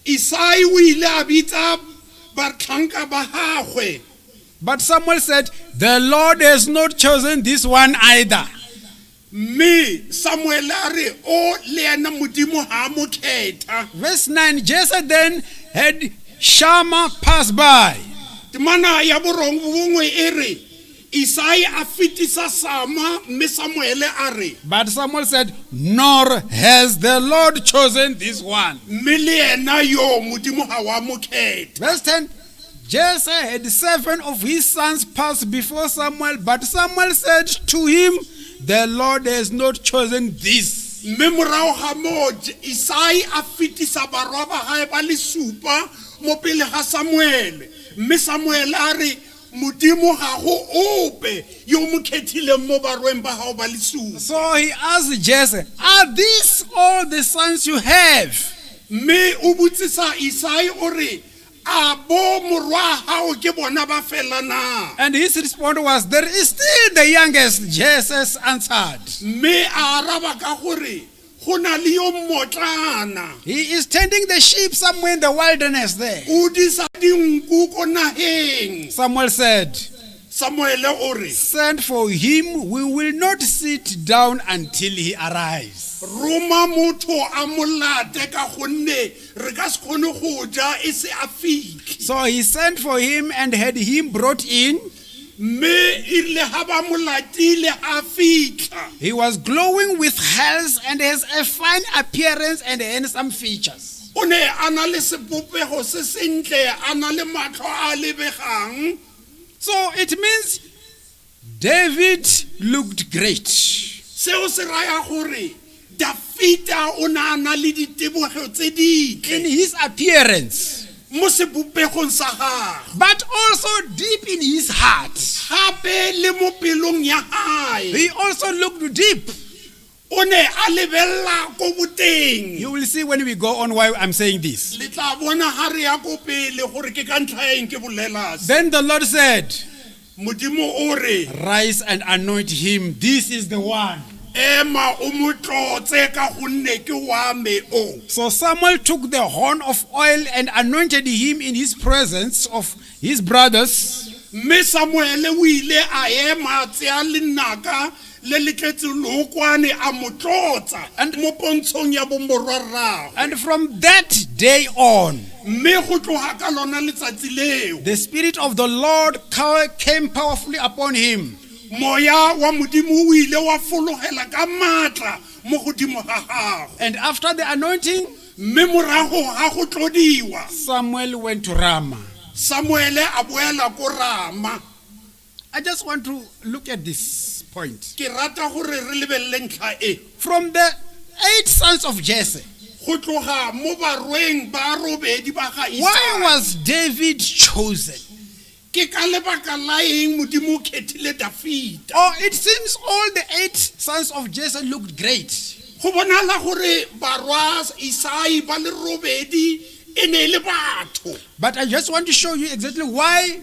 Isai o ile a bitsa batlhanka ba gagwe. But Samuel said, the Lord has not chosen this one either. Mme Samuel a re o le ena modimo ha mo kgetha. Verse 9, Jesse then had Shammah pass by. Temana ya borongwe e re Isai a fetisa Sama mme Samuel a re But Samuel said, nor has the Lord chosen this one. mme le ena yo modimo ha wa mo kgetha. Verse 10, Jesse had 7 of his sons pass before Samuel, but Samuel said to him, the Lord has not chosen this. Mme morago ga mo Isai a fetisa barwa ba gae ba le supa mo pele ga Samuele mme Samuel a re modimo ga go ope yo mo khethileng mo barweng ba hao ba lesupa. So he asked Jesse, are these all the sons you have? mme o botsisa Isai o re a bo morwa hao ke bona ba fela na. And his response was, there is still the youngest. Jesse answered. mme a araba ka gore go na le yo mmotlana He is tending the sheep somewhere in the wilderness there. o disa dinku ko naheng. Samuel said, Samuel o re send for him. We will not sit down until he arrives. roma motho a molate ka gonne re ka se kgone go ja e se a fitlhe. So he sent for him and had him brought in. mme ile ha ba molatile a fitlha. He was glowing with health and has a fine appearance and handsome features. o ne a na le sepopego se sentle, a na le matlho a lebegang. So it means David looked great. seo se raya gore Dafita o na a na le ditebogo tse In ditle his appearance, mo sebopegong sa gagwe, but also deep in his heart. gape le mo pelong ya hae He also looked deep. o ne a lebella ko boteng. You will see when we go on why I'm saying this. le tla bona ha re ya ko pele gore ke ka ntlha ya eng ke bolela se. Then the Lord said, modimo o re rise and anoint him. This is the one. ema o mo tlotse ka gonne ke wa me o. So Samuel took the horn of oil and anointed him in his presence of his brothers. mme Samuele o ile a ema a tsea lenaka le le tletse leokwane a mo tlotsa mo pontshong ya bomorwarragwe. And from that day on, mme go tloga ka lona letsatsi leo the Spirit of the Lord came powerfully upon him. moya wa modimo o ile wa fologela ka matla mo godimo ga gagwe. And after the anointing, mme morago ga go tlodiwa Samuel went to Ramah. Samuele a boela ko Rama. I just want to look at this point. ke rata gore re lebelele ntlha e. From the 8 sons of Jesse, go tloga mo barweng ba robedi ba ga why Isai, was David chosen? ke ka lebaka la eng modimo o khethile Dafita. Oh, it seems all the 8 sons of Jesse looked great. go bonala gore barwa Isai ba le robedi e ne e le batho, But I just want to show you exactly why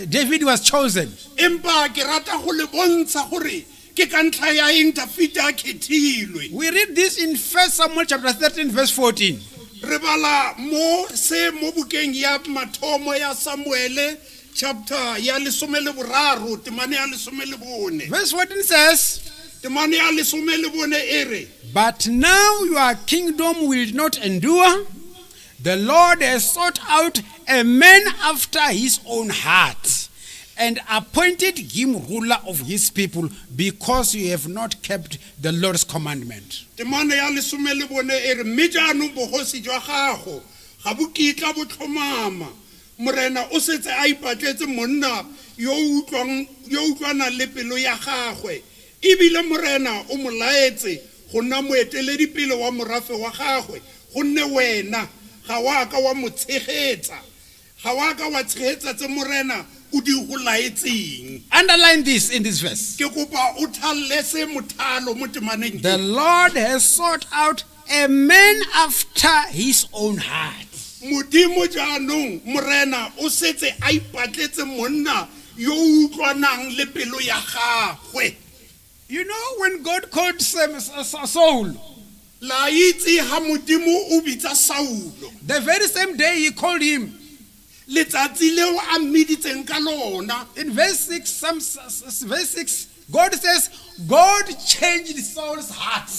David was chosen. empa ke rata go le bontsha gore ke ka ntlha ya eng Dafita a khethilwe. We read this in 1 Samuel chapter 13 verse 14. re bala mo bukeng ya mathomo ya Samuele chapter ya 13 temane ya 14. Verse 14 says, temane ya 14 e re but now your kingdom will not endure. The Lord has sought out a man after his own heart and appointed him ruler of his people because you have not kept the Lord's commandment. temane ya 14 e re mme jaanong bogosi jwa gago ga bo kitla bo tlhomama. morena o setse a ipatletse monna yo utlwana le pelo ya gagwe, ebile morena o mo laetse go nna moeteledipele wa morafe wa gagwe, gonne wena ga wa ka wa mo tshegetsa, ga wa ka wa tshegetsa tse morena o di go laetseng. Underline this in this verse. ke kopa o thalle se mothalo mo temaneng The Lord has sought out a man after his own heart. modimo jaanong morena o setse a ipatletse monna yo o utlwanang le pelo ya gagwe. You know, when God called Saul, la itse ha modimo o bitsa Saulo, the very same day he called him. letsatsi leo a mmiditseng ka lona. In verse 6, God says, God changed Saul's heart.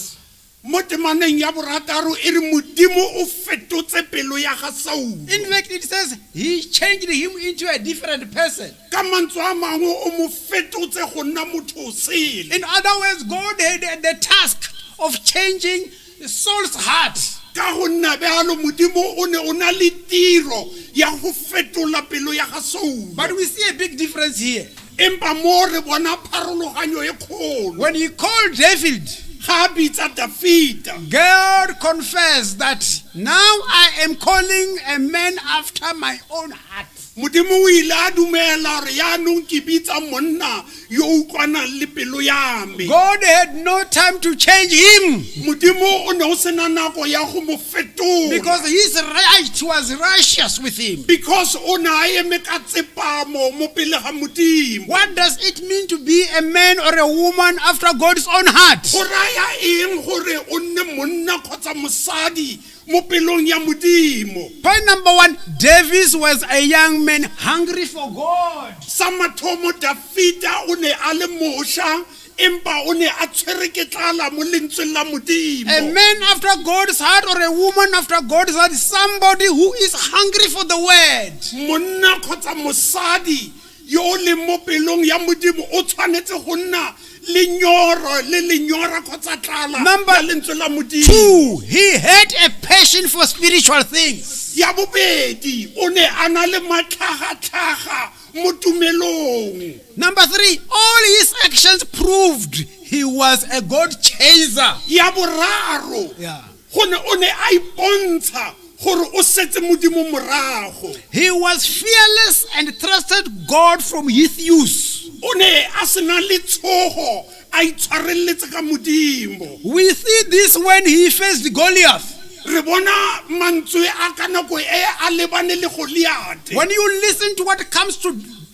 mo temaneng ya borataro e re modimo o fetotse pelo ya ga Saulo. In fact, it says he changed him into a different person. ka mantswe a mangwe o mo fetotse go nna motho o sele. In other words, God had the task of changing Saul's heart. ka go nna bealo modimo o ne o na le tiro ya go fetola pelo ya ga Saulo. But we see a big difference here. empa mo re bona pharologanyo e kgolo. When he called David, ga bitsa Dafita, God confessed that now I am calling a man after my own heart. modimo o ile a dumela gore yaanong ke bitsa monna yo o utlwanang le pelo ya me God had no time to change him modimo o ne o sena nako ya go mo fetola because his right was righteous with him. because o ne a eme ka tsepamo mo pele ga modimo What does it mean to be a man or a woman after God's own heart? go raya eng gore o nne monna kgotsa mosadi mo pelong ya modimo Point number 1, David was a young man hungry for God. sa mathomo Dafita o ne a le mošwa empa o ne a tshwere ke tlala mo lentsweng la A modimo man after God's heart or a woman after God's heart is somebody who is hungry for the word. monna kgotsa mosadi yo o leng mo pelong ya modimo o tshwanetse go nna lenyora le lenyora kgotsa tlala Number ya lentswe la modimo 2, he had a passion for spiritual things. ya bobedi o ne a na le matlhagatlhaga mo tumelong Number 3, all his actions proved he was a God chaser. ya boraro Yeah. o ne a ipontsha gore o setse modimo morago He was fearless and trusted God from his youth. o ne a sena le tshogo a itshwareletse ka modimo We see this when he faced Goliath. re bona mantswe a ka nako e a lebane le Goliate When you listen to what comes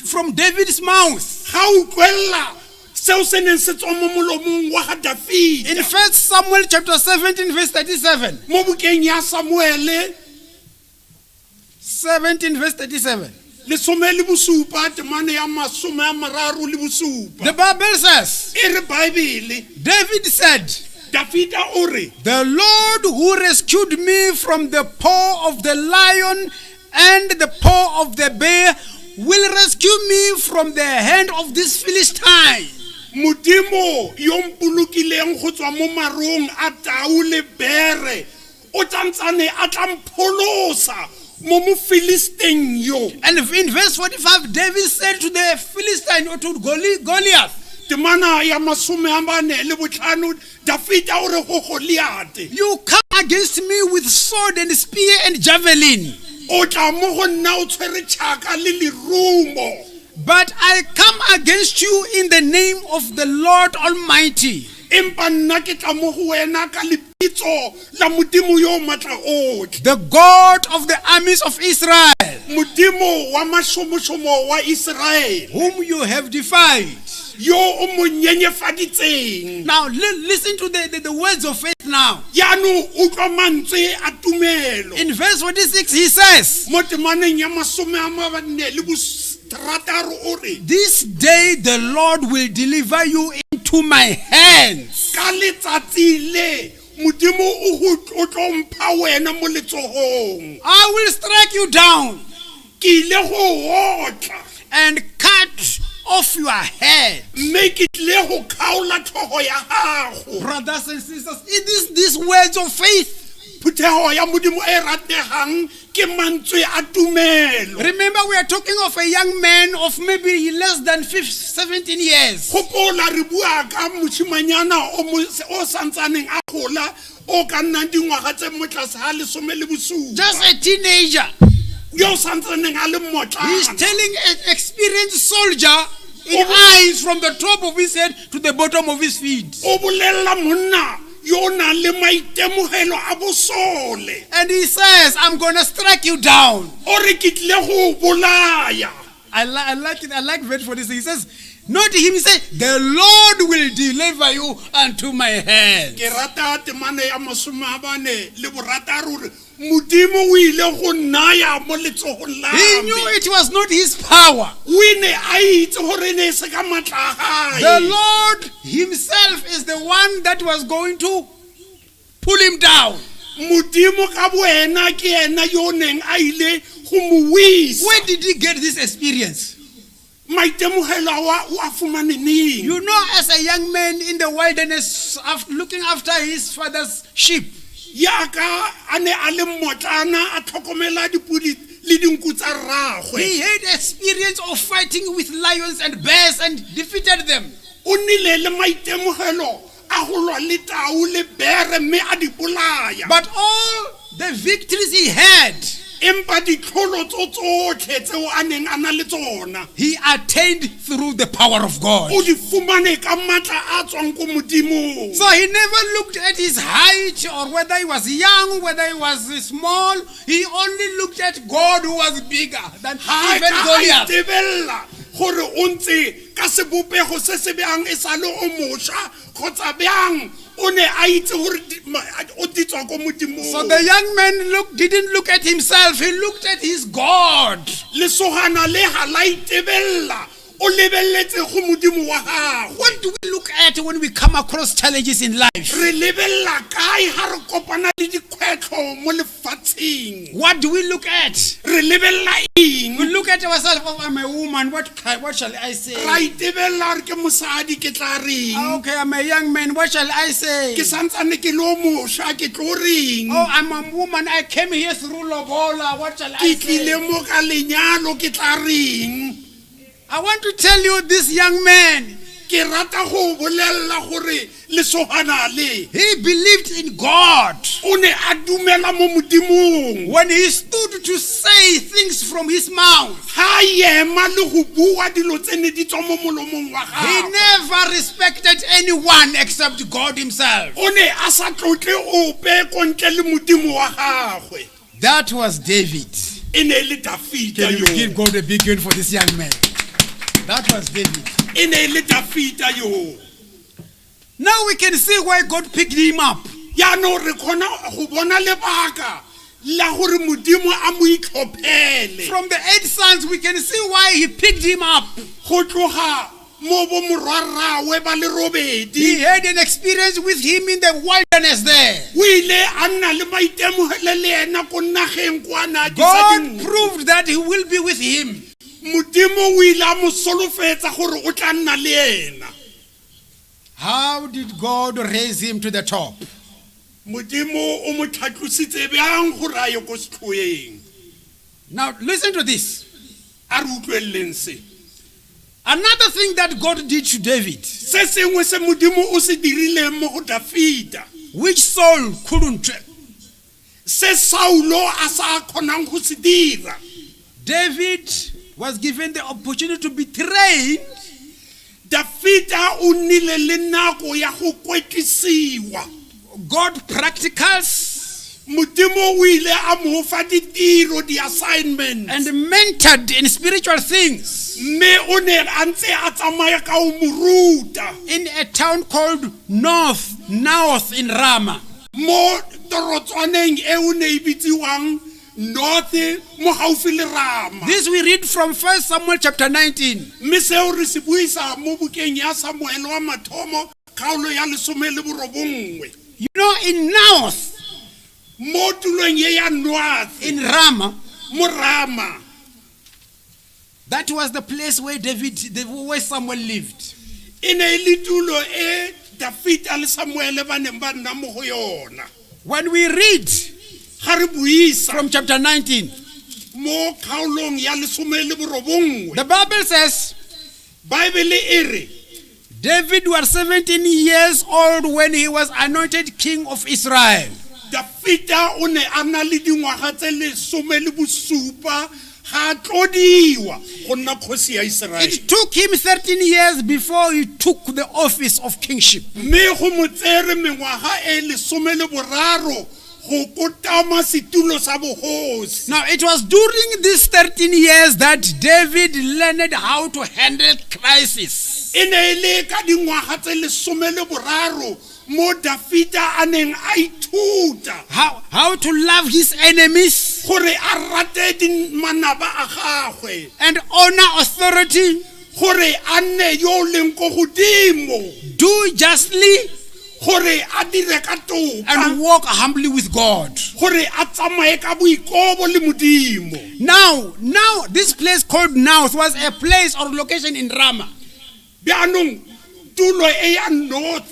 from David's mouth, ga o utlwella seo se neng se tswa mo molomong wa ga in Dafita 1 Samuel chapter 17 verse 37, mo bukeng ya Samuele 17 verse 37, lesome le bosupa temane ya masome a mararo le bosupa the Bible says, e re Baebele David said, Dafita o re "The Lord who rescued me from the paw of the lion and the paw of the bear will rescue me from the hand of this Philistine." modimo yo mpolokileng go tswa mo marong a tau le bere o tsantsane a tla mpholosa mo Philistine yo And in verse 45, David said to the Philistine or to Goliath, temana ya masome a mane le botlhano Dafita o re go Goliate "You come against me with sword and spear and javelin, o tla mo go nna o tshwere tšhaka le lerumo but I come against you in the name of the Lord Almighty, empa nna ke tla mo go wena ka lebitso la modimo yo o matla otlhe the God of the armies of Israel, modimo wa mašomošomo wa Israele whom you have defied." yo o mo nyenyefaditseng Now listen to the words of faith now. yaanong utlwa mantswe a tumelo In verse 46, he says, mo temaneng ya masome a mabane le bostrataro o re "This day the Lord will deliver you into my hands, ka letsatsi le modimo o tlo mpha wena mo letsogong I will strike you down ke ile go otla and cut off your head." mme ke tlile go kgaola tlhogo ya gago Brothers and sisters, it is these words of faith. phuthego ya modimo e rategang ke mantswe a tumelo Remember, we are talking of a young man of maybe less than 17 years. gopola re bua ka moshimanyana o santsaneng a gola o ka nnang dingwaga tse mo tlase ga lesome le bosupa Just a teenager. yo santsaneng a le He's mmotlana telling an experienced soldier in eyes from the top of his head to the bottom of his feet. o bolelela monna yo o nang le maitemogelo a bosole And he says, "I'm going to strike you down." o re ke tlile go bolaya I like it. I like verse 46. He says, not him, he said, "The Lord will deliver you unto my hand." ke rata temane ya masome a bane le borataro re modimo o ile go naya mo letsogong la He me knew it was not his power. o ne a itse gore ne se ka matla a The gae Lord himself is the one that was going to pull him down. modimo ka boena ke ena yo o neng a ile go mo wisa Where did he get this experience? maitemogelo a fumaneneng You know, as a young man in the wilderness, looking after his father's sheep, yaka a ne a le mmotlana a tlhokomela dipodi le dinku tsa rragwe he had experience of fighting with lions and bears and defeated them. o nnile le maitemogelo a go lwa le tau le bere mme a di bolaya But all the victories he had, empa ditlholo tsotlhe tseo a neng a na le tsona he attained through the power of God. o di fumane ka matla a tswang ko modimong. So he never looked at his height or whether he was young, whether he was small. He only looked at God who was bigger than Ha even ka a Goliath. itebella gore o ntse ka sebopego se se bjang e sa le o mošwa kgotsa bjang o ne a itse gore o di tswa ko modimong. So the young man didn't look at himself, he looked at his God. lesogana le ha la itebella o lebelletse go modimo wa gagwe. What do we look at when we come across challenges in life? Re lebella kae ha re kopana le dikgwetlho mo lefatsheng? What do we look at? Re lebella eng? We look at ourselves, oh, I'm a woman, what shall I say? Ra itebella re ke mosadi ke tla reng? Okay, I'm a young man, what shall I say? Ke santsane ke le o mošwa ke tlo reng? Oh, I'm a woman, I came here through Lobola, what shall I Ke say? tlile mo ka lenyalo ke tla reng? I want to tell you, this young man, Ke rata go bolella gore lesogana le he believed in God. o ne a dumela mo modimong. When he stood to say things from his mouth, Ha ema le go bua dilo tse ne di tswa mo molomong wa he gagwe. never respected anyone except God himself. O ne a sa tlotle ope ko ntle le modimo wa gagwe. That was David. E ne e le Dafita Can you yo. give God a big hand for this young man? That was David. E ne e le Dafita yo. Now we can see why God picked him up. Yaanong re kgona go bona lebaka la gore modimo a mo itlhophele. From the 8 sons, we can see why he picked him up. Go tloga mo bo morwarrawe ba le He robedi. had an experience with him in the wilderness there. O ile a nna le maitemogelo le ena ko nageng kwana di sa God dinku. proved that he will be with him. Modimo o ile a mo solofetsa gore o tla nna le ena. How did God raise him to the top? Modimo o mo tlhatlositse bjang gore a ye ko setlhoeng. Now listen to this. A re utlwelleng se. Another thing that God did to David, Se sengwe se modimo o se dirileng mo go Dafita, which Saul couldn't. se Saulo a sa kgonang go se dira. David was given the opportunity to be trained Dafita o nnile le nako ya go kwetlisiwa. God practicals Modimo o ile a mo fa ditiro, di-assignments. and mentored in spiritual things Mme o ne a ntse a tsamaya ka o mo ruta in a town called Naoth in Ramah. mo torotswaneng e o ne e bitsiwang North mo gaufi le Rama. This we read from 1 Samuel chapter 19. Mme seo re se buisa mo bukeng ya Samuele wa mathomo kgaolo ya 19. You know, in Naoth, Mo tulong ye ya North in Ramah, mo Rama. that was the place where where Samuel lived. E ne e le tulo e Dafita le Samuele ba neng ba nna mo go yona. When we read Ga re buisa from chapter 19, mo kgaolong ya 19, the Bible says, Bible e re David was 17 years old when he was anointed king of Israel. Dafita o ne a na le dingwaga tse 17 ga a tlodiwa go nna kgosi ya Israele. It took him 13 years before he took the office of kingship. Mme go mo tsere mengwaga e 13 go kotama setulo sa bogosi. Now, it was during these 13 years that David learned how to handle crisis. E ne e le ka dingwaga tse 13 mo Dafita a neng a ithuta How to love his enemies gore a rate manaba a gagwe, and honor authority, gore a nne yo o leng ko godimo, do justly, gore a dire ka toka, and walk humbly with God. gore a tsamaye ka boikobo le modimo. Now, this place called Naoth was a place or location in Ramah. Bjanong tulo e ya North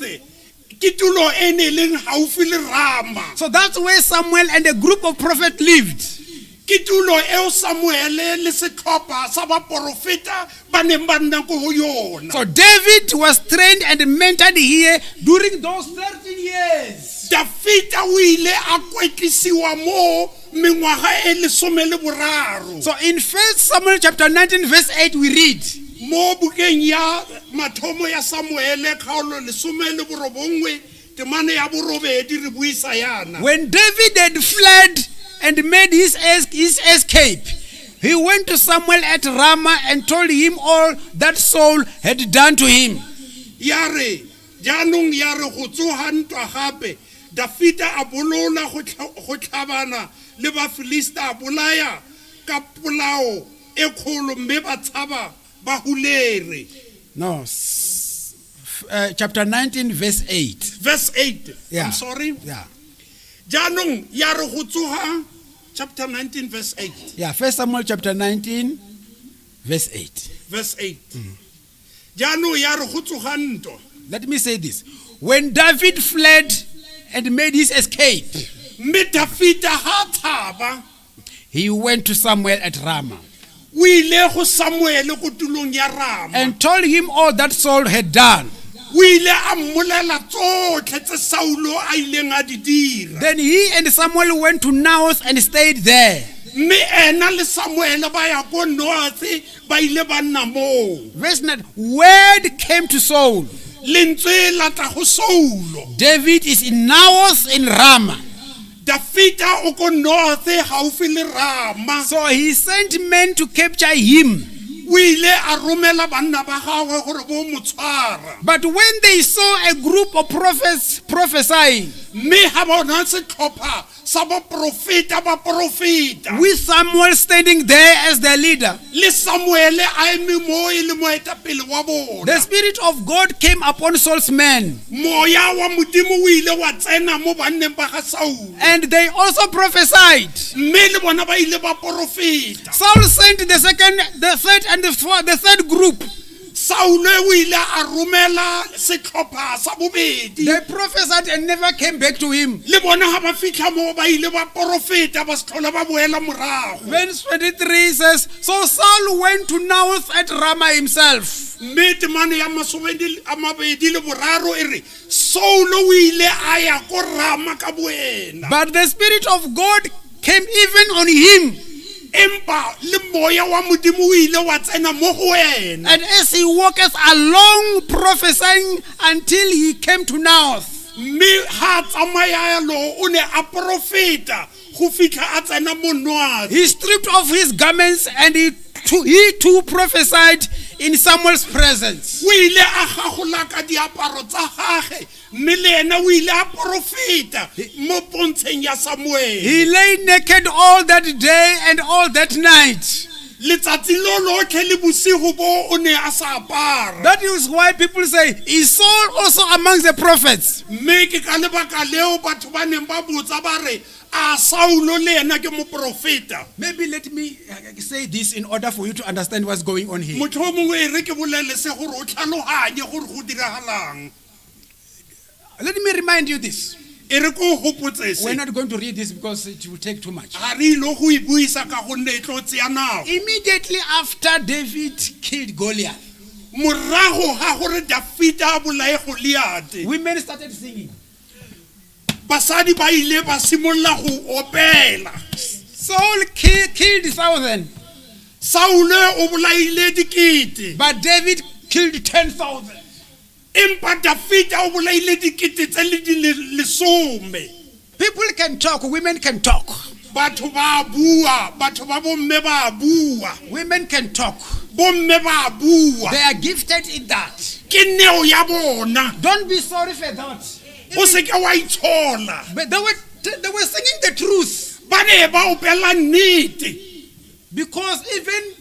ke tulo e ne leng haufi le Rama. So that's where Samuel and a group of prophets lived. Ke tulo eo Samuele le setlhopha sa baporofeta ba neng ba nna ko go yona. So David was trained and mentored here during those 13 years. Dafita o ile a kwetlisiwa mo, mengwaga e lesome le boraro. So in 1 Samuel chapter 19 verse 8 we read, Mo bukeng ya mathomo ya Samuele kgaolo lesome le borobongwe temane ya borobedi re buisa yana. when David had fled and made his escape, he went to Samuel at Ramah and told him all that Saul had done to him. Yare jaanong yare go tsoga ntwa gape Dafita a bolola go tlhabana le Bafilista a bolaya ka polao e kgolo mme ba tshaba ba hulere. No, chapter 19 verse 8. Verse 8. Yeah. I'm sorry. Yeah. Jaanong ya re go tsoga chapter 19 verse 8. Yeah, 1 Samuel chapter 19 verse 8. Verse 8. Jaanong ya re go tsoga ntwa. Let me say this. When David fled and made his escape, Mme Dafita ha tshaba he went to Samuel at Ramah o ile go Samuele go tulong ya Rama. and told him all that Saul had done. O ile a mmolela tsotlhe tse Saulo a ileng a di dira. Then he and Samuel went to Naoth and stayed there. Mme ena le Samuele ba ya go North ba ile ba nna moo. Verse 9, word came to Saul, Lentswe la tla go Saulo. David is in Naoth in Ramah. Dafita o go North gaufi le Rama. So he sent men to capture him. O ile a romela banna ba gagwe gore bo mo tshwara. But when they saw a group of prophets prophesying, Mme ha bona setlhopha sa baprofeta ba profeta. with Samuel standing there as their leader, Le Samuele a eme mo e le moetapele wa bona. the Spirit of God came upon Saul's men, Moya wa Modimo o ile wa tsena mo banneng ba ga Saulo. and they also prophesied. Mme le bona ba ile ba profeta. Saul sent the second, the third, and the third group. Saulo o ile a romela setlhopha sa bobedi. They prophesied and never came back to him. Le bona ha ba fitlha mo ba ile ba profeta ba se tlhola ba boela morago. Verse 23 says, so Saul went to Naoth at Ramah himself. Mme temane ya mabedi le boraro e re Saulo o ile a ya ko Rama ka boena. But the Spirit of God came even on him. Empa le moya wa Modimo o ile wa tsena mo go wena. And as he walketh along prophesying until he came to Naoth, Mme ha tsamaya yalo o ne a profeta go fitlha a tsena mo Noath. he stripped off his garments and he too prophesied in Samuel's presence. O ile a gagola ka diaparo tsa gage mme le ena o ile a profeta mo pontsheng ya Samuele. He lay naked all that day and all that night. Letsatsi lo lotlhe le bosigo bo o ne a sa apara. That is why people say, is Saul also among the prophets? Mme ke ka lebaka leo batho ba neng ba botsa ba re a Saulo le ena ke moprofeta. Maybe let me say this in order for you to understand what's going on here. Motho o mongwe e re ke bolele se gore o tlhaloganye gore go diragalang. Let me remind you this. E re ko hopotse se. We're not going to read this because it will take too much. Ga re ile go e buisa ka gonne e tlo tseya nako. Immediately after David killed Goliath, Morago ga gore Dafita a bolae Goliate. women started singing. Basadi ba ile ba simolla go opela. Saul killed 1,000, Saulo o bolaile dikete. but David killed 10,000. Empa Dafita o bolaile dikete tse le di lesome. People can talk, women can talk. Batho ba bua, batho ba bomme ba bua. Women can talk. Bomme ba bua. They are gifted in that. Ke neo ya bona. Don't be sorry for that. O se ke wa itshola. But they were singing the truth. Ba ne ba opela nnete. Because even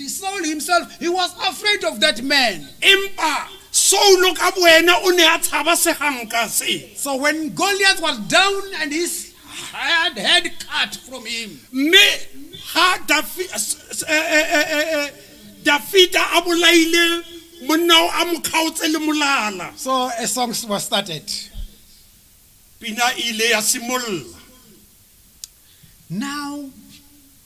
Saul himself, he was afraid of that man. Empa Saulo ka boena o ne a tshaba seganka se. So when Goliath was down and his head cut from him, Mme ha Dafita a bolaile monna a mo kgaotse le molala. so a song was started. Pina ile ya simolla. Now,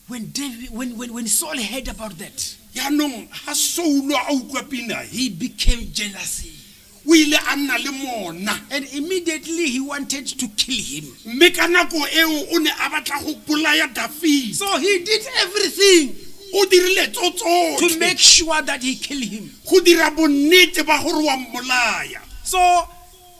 when Saul heard about that, Yaanong ha Saulo a utlwa pina he became jealous. o ile a nna le mona. And immediately he wanted to kill him. mme ka nako eo o ne a batla go bolaya Dafita So he did everything o dirile tso to make tsotlhe sure that he killed him. go dira bonnete ba gore wa mmolaya So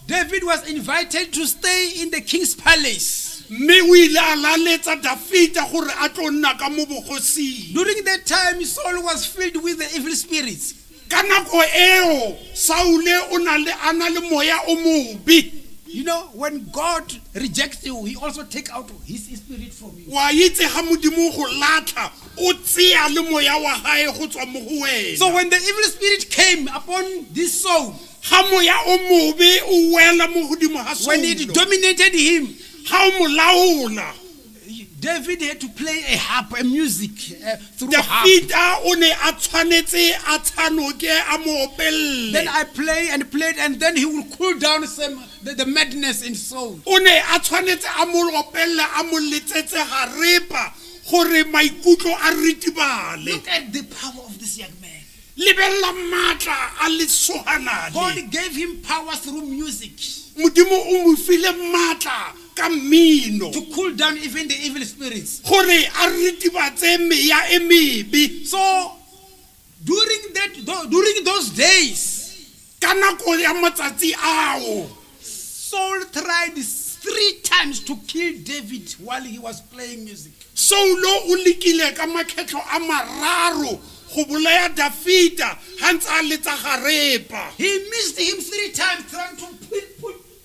David was invited to stay in the king's palace. mme o ile a laletsa Dafita gore a tlo nna ka mo bogosing During that time, Saul was filled with the evil spirits. ka nako eo Saule o a na le moya o mobe You know, when God rejects you, he also takes out his spirit from you. wa itse ga modimo go latla o tseya le moya wa gae go tswa mo go wena So when the evil spirit came upon this Saul, ga moya o mobe o wela mo godimo ga when it Saulo dominated him, ga o mo laola David had to play a harp, a music through harp. Dafita o ne a tshwanetse a tshanoke a mo opelle Then I play and played, and then he will cool down the madness in Saul. o ne a tshwanetse a mo opelle a mo letsetse garepa gore maikutlo a ritibale Look at the power of this young man. lebella matla a lesoganale God gave him power through music modimo o mo file matla ka mmino to cool down even the evil spirits. gore a ritibatse meya e mebe So during those days, ka nako ya matsatsi ao Saul tried 3 times to kill David while he was playing music. Saulo o lekile ka makgetlo a mararo go bolaya Dafita ha ntse a letsa garepa He missed him 3 times, trying to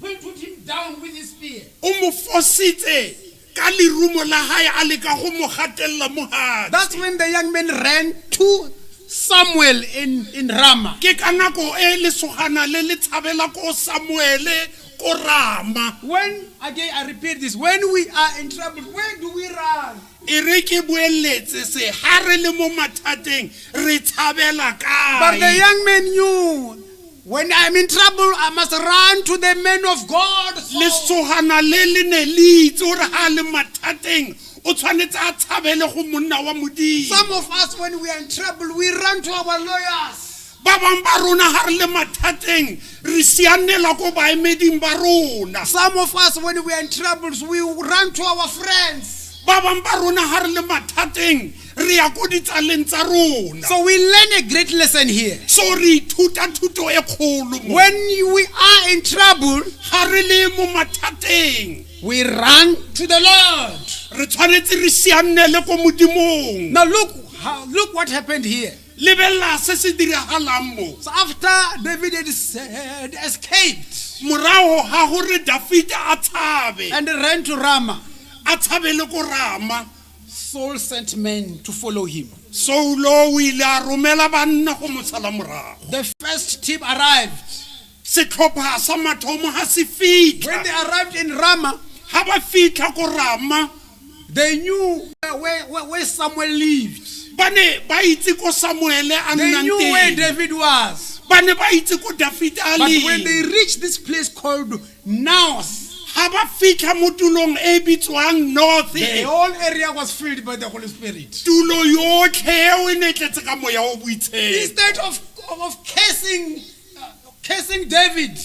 put him down with his spear. o mo fositse ka lerumo la hae a leka go mo gatella mo hadi That's when the young man ran to Samuel in Ramah. ke ka nako e lesogana le le tshabela ko Samuele ko Rama When, again I repeat this, when we are in trouble, where do we run? e re ke boeletse se ha re le mo mathateng re tshabela But the kae young man knew, when I'm in trouble, I must run to the men of God. So lesogana le le ne le itse gore ha le mathateng o tshwanetse a tshabele go monna wa modimo some of us, when we are in trouble, we run to our lawyers. ba bang ba rona ha re le mathateng re sianela ko baemeding ba rona Some of us, when we are in troubles, we run to our friends. ba bang ba rona ha re le mathateng re ya ko ditsaleng tsa rona So we learn a great lesson here. so re ithuta thuto e kgolo mo When we are in trouble, ha re le mo mathateng we run to the Lord. re tshwanetse re sianele ko modimong Now look what happened here. lebella se se diragalang mo So after David had escaped morago ga gore Dafita a tshabe and ran to Ramah, a tshabele ko Rama Saul sent men to follow him. Saulo o ile a romela banna go mo sala morago The first team arrived. setlhopha sa mathomo ha se When fitlha they arrived in Ramah, ha ba fitlha ko Rama they knew where Samuel lived. ba ne ba itse ko Samuele a They nnang knew where teng David was. ba ne ba itse ko Dafita a But when leng they reached this place called Naos, ha ba fitlha mo tulong e bitswang North the whole area was filled by the Holy Spirit. tulo yotlhe eo e ne tletse ka moya o boitshepo Instead of cursing David,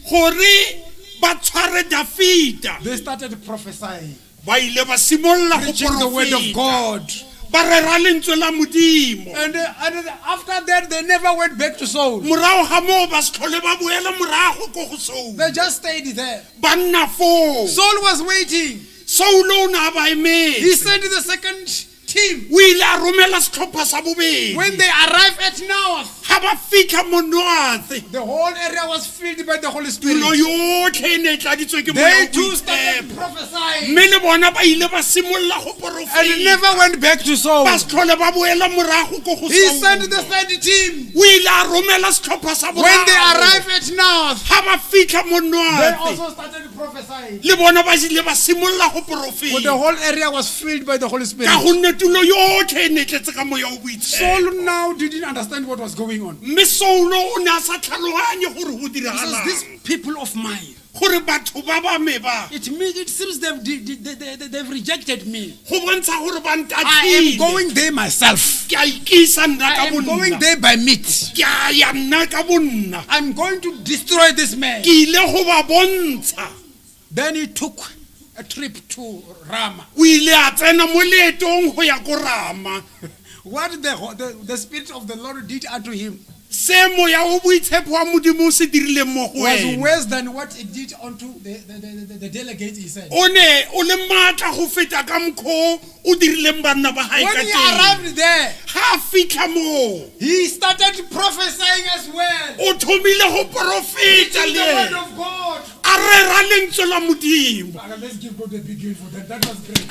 gore ba tshware Dafita they started prophesying, ba ile ba simolla go preaching the word of profeta God. ba rera lentswe la modimo And after that, they never went back to Saul. morago ga moo ba se tlhole ba boela morago ko go Saulo They just stayed there. ba nna foo Saul was waiting. Saulo o ne a ba He emetse sent the second team. o ile a romela setlhopha sa bobedi When they arrived at Naos, ga ba fitlha mo North the whole area was filled by the Holy tulo Spirit. yotlhe e ne e tladitswe ke moya They o too started boitshepo prophesying mme le bona ba ile ba simolola go and profeta never went back to Saul. ba se tlhole ba boela morago ko go He sent the Saulo third team. o ile a romela setlhopha sa When they boraro arrived at Naos, ga ba fitlha mo they North also started prophesying. le bona ba ile ba simolola go For the profeta whole area was filled by the Holy ka Spirit. gonne tulo yotlhe e ne e tletse ka moya o boitshepo Saul now didn't understand what was going on. mme Saulo o ne a sa tlhaloganye gore go He says, diragalang these people of mine, gore batho ba ba me ba it seems they've rejected me. go bontsha gore ba I am ntatile going there myself. ke a ikisa nna I ka am going bonna there by meat. ke a ya nna ka bonna I'm going to destroy this man. ke ile go ba bontsha Then he took a trip to Ramah. o ile a tsena mo leetong go ya ko Rama. What the Spirit of the Lord did unto him Se moya o boitshepo wa Modimo o se dirileng mo go was wena worse than what it did unto the delegates, he said. o ne o le maatla go feta ka mokgwa o dirileng banna ba gae When ka he teng. arrived there, Ga a fitlha moo he started prophesying as well. o thomile go profeta Preaching the word le of God. a rera lentswe la Modimo. Let's give God a big hand for that. That was great.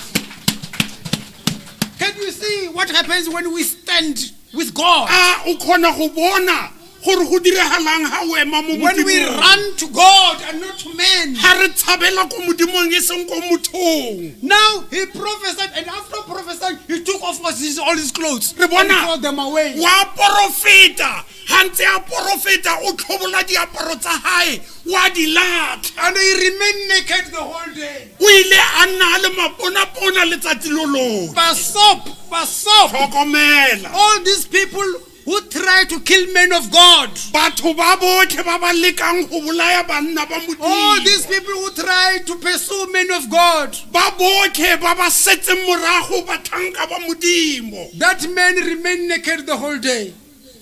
Can you see what happens when we stand with God? O kgona go bona gore go diragalang ga o ema mo When we Modimong. run to God and not to men. Ga re tshabela ko Modimong e seng ko mothong. Now he prophesied, and after prophesying, he took off all his clothes Re and bona threw them away. wa profeta ga ntse a profeta o tlhobola diaparo tsa gae wa di latlha And he remained naked the whole day. o ile a nna a le maponapona letsatsi lo lotlhe. Basop. Tlhokomela All these people who try to kill men of God. batho ba botlhe ba ba lekang go bolaya banna ba All these Modimo people who try to pursue men of God. ba botlhe ba ba setseng morago batlhanka ba Modimo. That man remained naked the whole day.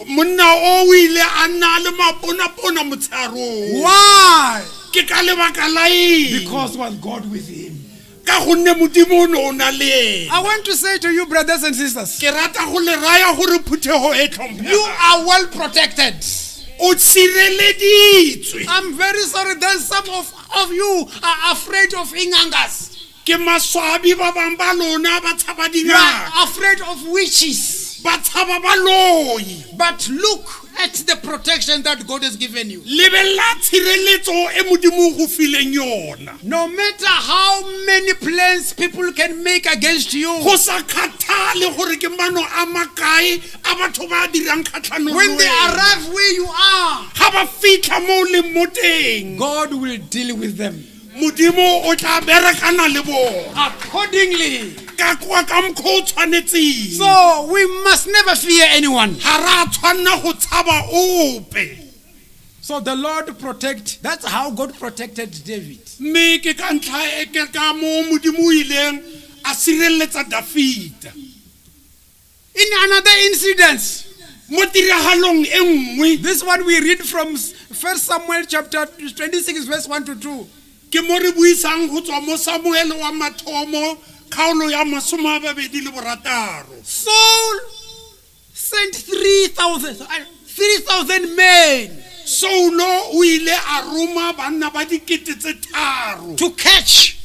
Monna o ile a nna a le maponapona motshearong Why? ke ka lebaka la eng Because was God with him. ka gonne Modimo o ne o na le ena. I want to say to you, brothers and sisters, Ke rata go le raya gore phuthego e you tlhomphega are well protected. o tshireleditswe. I'm very sorry that some of you are afraid of ingangas. Ke maswabi ba bang ba lona ba tshaba You dingaka are afraid of witches. ba tshaba baloi. But look at the protection that God has given you. Lebella tshireletso e Modimo o go fileng yona. No matter how many plans people can make against you, Go sa kgathale gore ke mano a makae a batho ba dirang kgatlhanong le when they wena. arrive where you are, Ga ba fitlha mo le mo teng God will deal with them Modimo o tla berekana le bona accordingly. ka kwa ka mokgwa o tshwanetseng. So we must never fear anyone. Ga ra tshwanna go tshaba ope. So the Lord protect. That's how God protected David. Mme ke ka ntlha e ke ka mo Modimo o ileng a sireletsa Dafita. In another incident, Mo tiragalong e nngwe this one we read from 1 Samuel chapter 26 verse 1 to 2. ke mo re buisang go tswa mo Samuele wa mathomo kgaolo ya 26. Saul sent 3,000 men Saulo o ile a roma banna ba dikete to catch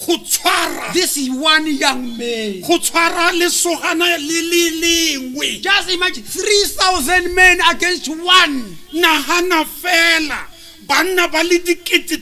go tshwara this one young man. go tshwara lesogana le lengwe. Just imagine 3,000 men against one. Nagana fela banna ba le dikete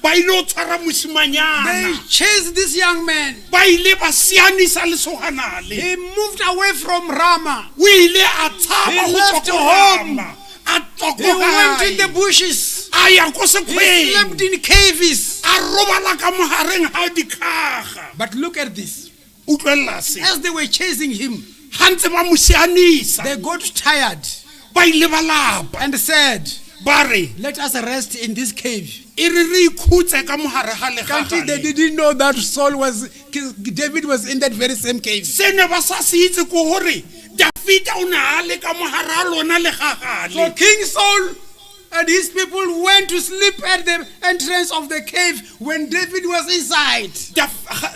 ba ile o tshwara They mosimanyana chased this young man. ba ile ba sianisa lesogana le. He moved away from Ramah. O ile a tshaba He go left tswa ko home. Rama, a tswa ko He went in the gae, bushes. a ya ko He slept sekgweng in caves. a robala ka mogareng ga dikgaga. But look at this. Utlwelela se As they were chasing him, ga ntse ba mo sianisa they got tired ba ile ba lapa and said, ba re let us rest in this cave. e re ikhutse ka mogare ga Can't they legaga le. didn't know that David was in that very same cave. Se ne ba sa se itse ko gore Dafita o ne a le ka mogare a lona legaga So le. King Saul and his people went to sleep at the entrance of the cave when David was inside.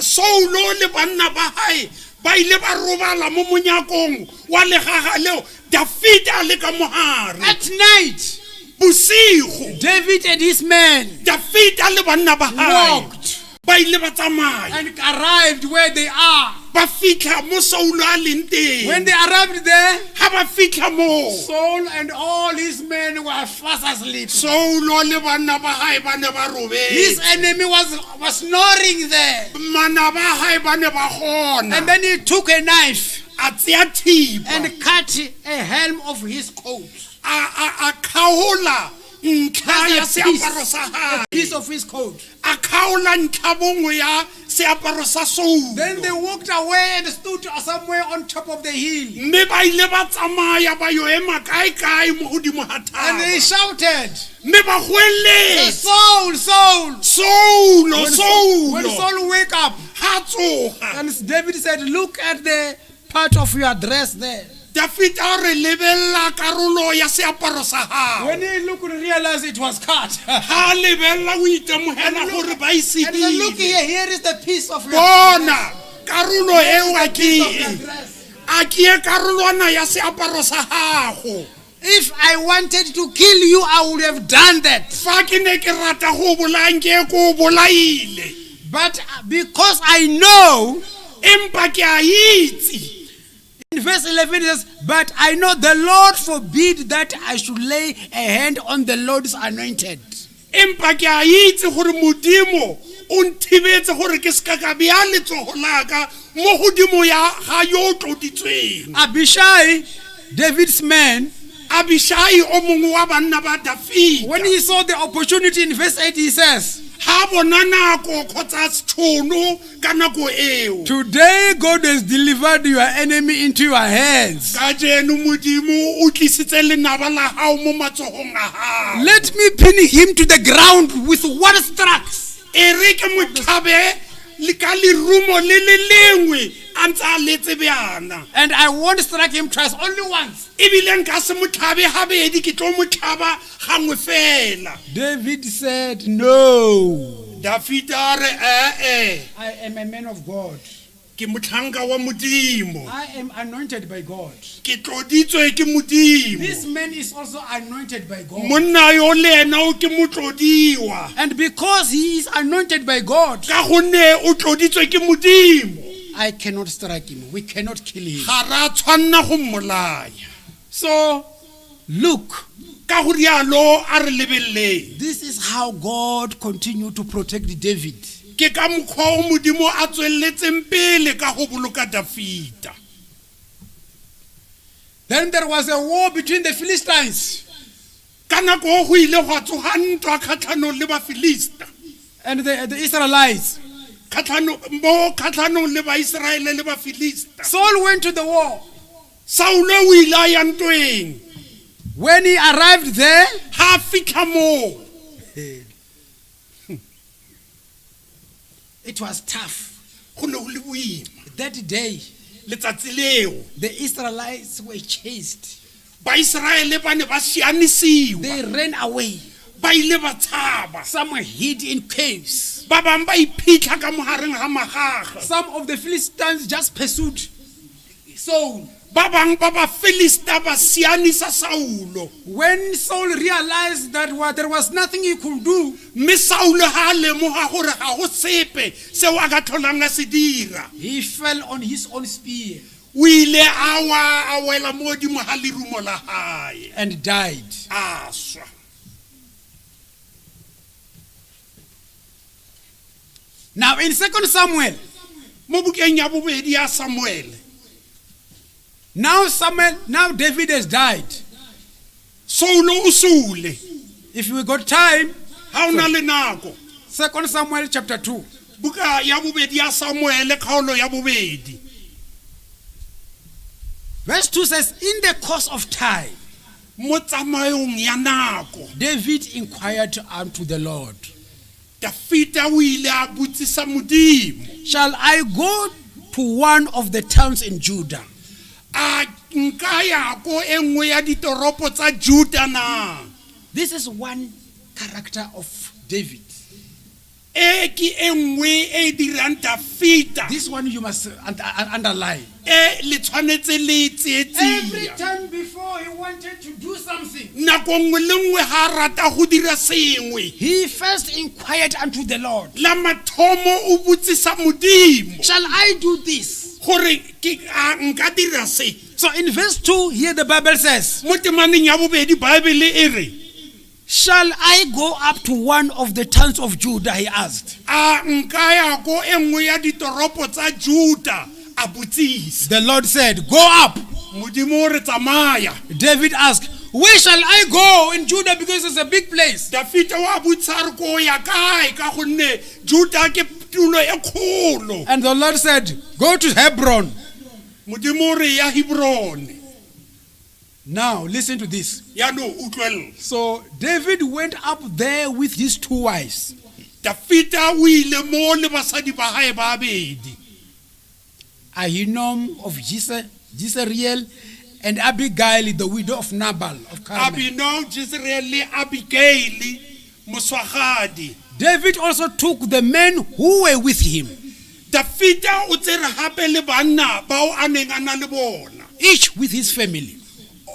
Saulo le banna ba hae ba ile ba robala mo monyakong wa legaga leo Dafita a le ka mogare. At night, Bosigo David and his men Dafita le banna ba hae walked ba ile ba tsamaya and arrived where they are. ba fitlha mo Saulo a leng teng. When they arrived there, Ha ba fitlha mo Saul and all his men were fast asleep. Saulo le banna ba hae ba ne ba His robetse. enemy was snoring there. Mana ba hae ba ne ba gona. And then he took a knife A tseya thipa and cut a helm of his coat. a khaola ntlha ya That's a seaparo sa a piece hae of his coat. a kgaola ntlha bongwe ya seaparo sa soulo Then they walked away and stood somewhere on top of the hill. mme ba ile ba tsamaya ba yo ema kae mo godimo ga And they thaba shouted, mme ba goeletse Saul, Saul. soulo When soulo Saul wake up, ga tsoga and David said, look at the part of your dress there. David a re lebelela karolo ya seaparo sa When gago he looked and realized it was cut. ga lebelela o itemogela gore ba And he said, look isedile here is the piece of your bona karolo eo a piece of ke your e dress. a ke e karolwana ya seaparo sa gago If I wanted to kill you, I would have done that. fa ke ne ke rata go bolayang ke ko bolaile But because I know, empa ke a itse in verse 11 it says, but I know the Lord forbid that I should lay a hand on the Lord's anointed. empa ke a itse gore modimo o nthibetse gore ke seka ka bea letsogo laka mo godimo ya ga yo o tloditsweng Abishai, David's man, abishai o mongwe wa banna ba dafita when he saw the opportunity in verse 8, he says, ga bona nako kgotsa tšhono ka nako eo today God has delivered your enemy into your hands. ka jeno modimo o tlisitse lenaba la gago mo matsogong a gago Let me pin him to the ground with one strikes. e re ke motlhabe le ka lerumo le le lengwe a ntse a letse bjana And I won't strike him twice, only once. ebile nka se motlhabe gabedi ke tlo motlhaba gangwe fela David said, no, dafita a re ee I am a man of God. ke motlhanka wa modimo I am anointed by God. ke tloditswe ke modimo This man is also anointed by God. monna yo le ena o ke motlodiwa And because he is anointed by God, ka gonne o tloditswe ke modimo I cannot strike him. We cannot kill him. ga ra tshwanna go mmolaya So, look, ka go rialo a re lebeleleng this is how God continued to protect David. ke ka mokgwa o modimo a tsweletseng pele ka go boloka dafita Then there was a war between the Philistines ka nako o go ile go a tsoga ntwa kgatlhanong le bafilista and the Israelites. mo kgatlhanong le baiseraele le bafilista Saul went to the war. saulo o ile a ya ntweng When he arrived there, ga a fitlha moo it was tough. go ne go le boima That day, letsatsi leo the Israelites were chased. baiseraele ba ne ba sianisiwa They ran away. ba ile ba tshaba Some were hid in caves. ba bangwe ba iphitlha ka mogareng ga magaga Some of the Philistines just pursued Saul. ba bangwe ba bafilista ba sianisa saulo When Saul realized that there was nothing he could do, mme saulo ga a lemoga gore ga go sepe seo a ka tlholang a se dira he fell on his own spear o ile a wela mo godimo ga lerumo la gae and died. a swa Now in 2 Samuel, mo bukeng ya bobedi ya samuele now David has died. saulo o sule If we got time, ga o na le nako 2 Samuel chapter 2. buka ya bobedi ya samuele kgaolo ya bobedi Verse 2 says, in the course of time, mo tsamayong ya nako David inquired unto the Lord, dafita o ile a botsisa modimo shall I go to one of the towns in Judah? a nka ya ko e nngwe ya ditoropo tsa juda na This is one character of David. e ke e nngwe e dirang dafita This one you must underline. e le tshwanetse le Every tsietsia time before he wanted to do something, nako nngwe le nngwe ga a rata go dira sengwe he first inquired unto the Lord, la mathomo o botsisa modimo shall I do this? gore nka dira se So in verse 2, here the Bible says, mo temaneng ya bobedi baebele e re shall I go up to one of the towns of Judah? He asked. a nka ya ko e nngwe ya ditoropo tsa juda a botsisa The Lord said, go up. modimo o re tsamaya David asked, where shall I go in Judah because it's a big place? Dafita wa botsa re ko ya kae ka gonne Juda ke tulo e kgolo. And the Lord said, go to Hebron. Modimo re ya Hebron. Now, listen to this. Ya no utlwella. So David went up there with his 2 wives. Dafita o ile mo le basadi ba hae ba bedi. Ahinoam of Jezreel and Abigail, the widow of Nabal of Carmel. Abinoam, Jezreel le Abigail moswagadi. David also took the men who were with him, Dafita o tsere hape le banna bao a neng a na le bona. each with his family.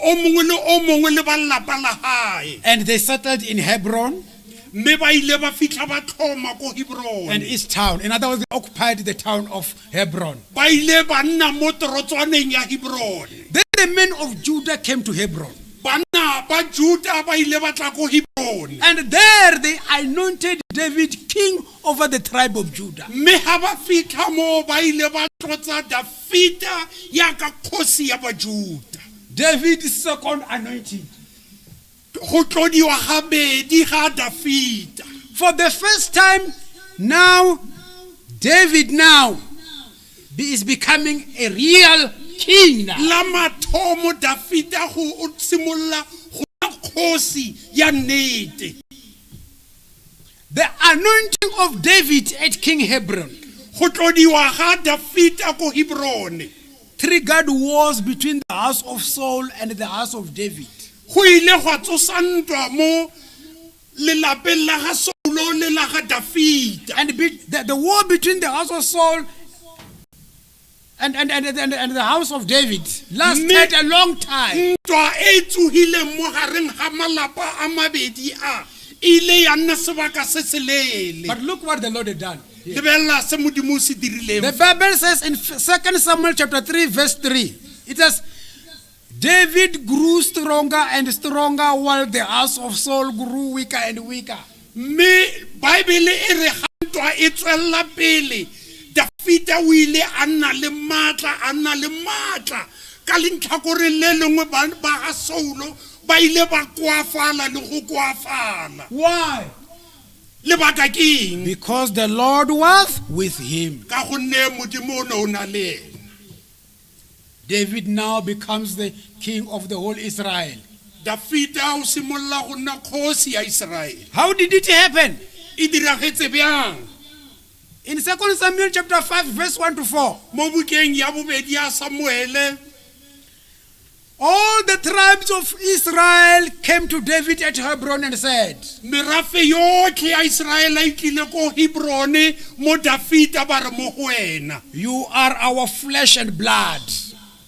O mongwe le ba lapa la hae. And they settled in Hebron Mme ba ile ba fitlha ba tlhoma ko Hebron. and its town. In other words, they occupied the town of Hebron. Ba ile ba nna mo torotswaneng ya Hebron. Then the men of Judah came to Hebron. Banna ba Juda ba ile ba tla ko Hebron. And there they anointed David king over the tribe of Judah. Mme ha ba fitlha mo ba ile ba tlotsa Dafita ya ka kgosi ya ba Juda. David's second anointing. Go tlodiwa gabedi ga Dafita. For the first time now, David now is becoming a real king now. La mathomo Dafita go o simolla go nna kgosi ya nnete. The anointing of David at King Hebron Go tlodiwa ga Dafita ko Hebron. triggered wars between the house of Saul and the house of David. Go ile gwa tsosa ntwa mo lelapeng la ga Saulo le la ga Dafita. And the war between the house of Saul and the house of David lasted a long time. Ntwa e tsogileng mo gareng ga malapa a mabedi a ile ya nna sebaka se se leele. But look what the Lord had done. Lebella se Modimo se dirileng. The Bible says in 2 Samuel chapter 3 verse 3, it says, David grew stronger and stronger while the house of Saul grew weaker and weaker. Mme Bible e re ga ntwa e tswella pele Dafita o ile a nna le matla ka lentlhakore le lengwe ba ga Saulo ba ile ba koafala le go koafala. Why? Lebaka ke eng? Because the Lord was with him. Ka gonne Modimo o ne o na le ena. David now becomes the king of the whole Israel. Dafita o simolla go nna kgosi ya Israel. How did it happen? E diragetse bjang? In 2 Samuel chapter 5 verse 1 to 4, Mo bukeng ya bobedi ya Samuele, all the tribes of Israel came to David at Hebron and said, merafe yotlhe ya Israela e tlile ko Hebrone mo Dafita ba re mo go wena. you are our flesh and blood.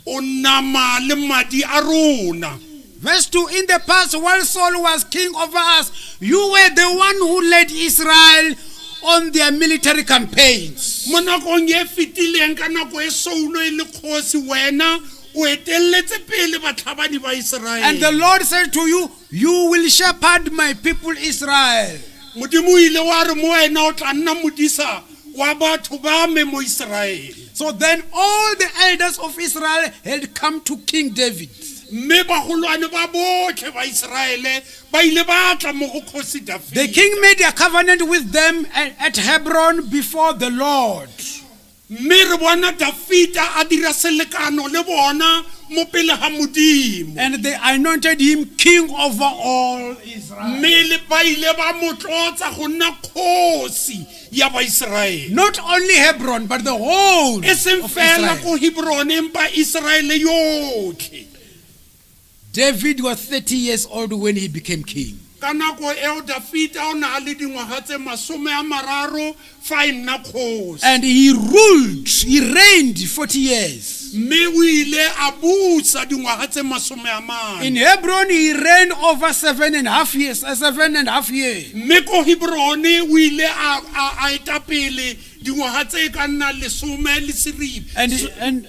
O nama le madi a rona. Verse 2, in the past while Saul was king over us, you were the one who led Israel on their military campaigns. Mo nakong e fetileng ka nako e Saulo e le kgosi wena o etelletse pele batlhabani ba Israel. And the Lord said to you, you will shepherd my people Israel. Modimo o ile wa re mo wena o tla nna modisa wa batho ba me mo Israel. So then all the elders of Israel had come to King David. Mme bagolwane ba botlhe ba Israele ba ile ba tla mo go kgosi Dafita. The king made a covenant with them at Hebron before the Lord. Mme re bona Dafita a dira selekano le bona mo pele ga Modimo. And they anointed him king over all Israel. Mme le ba ile ba mo tlotsa go nna kgosi ya ba Israel. Not only Hebron, but the whole E seng of fela Israel. ko Hebron empa Israele yotlhe. David was 30 years old when he became king. Ka nako eo Dafita o na le dingwaga tse 30 fa e nna kgosi. And he reigned 40 years. Mme o ile a busa dingwaga tse 40. In Hebron, he reigned over 7.5 years. Mme ko Hebron o ile a eta pele dingwaga tse ka nna 10 And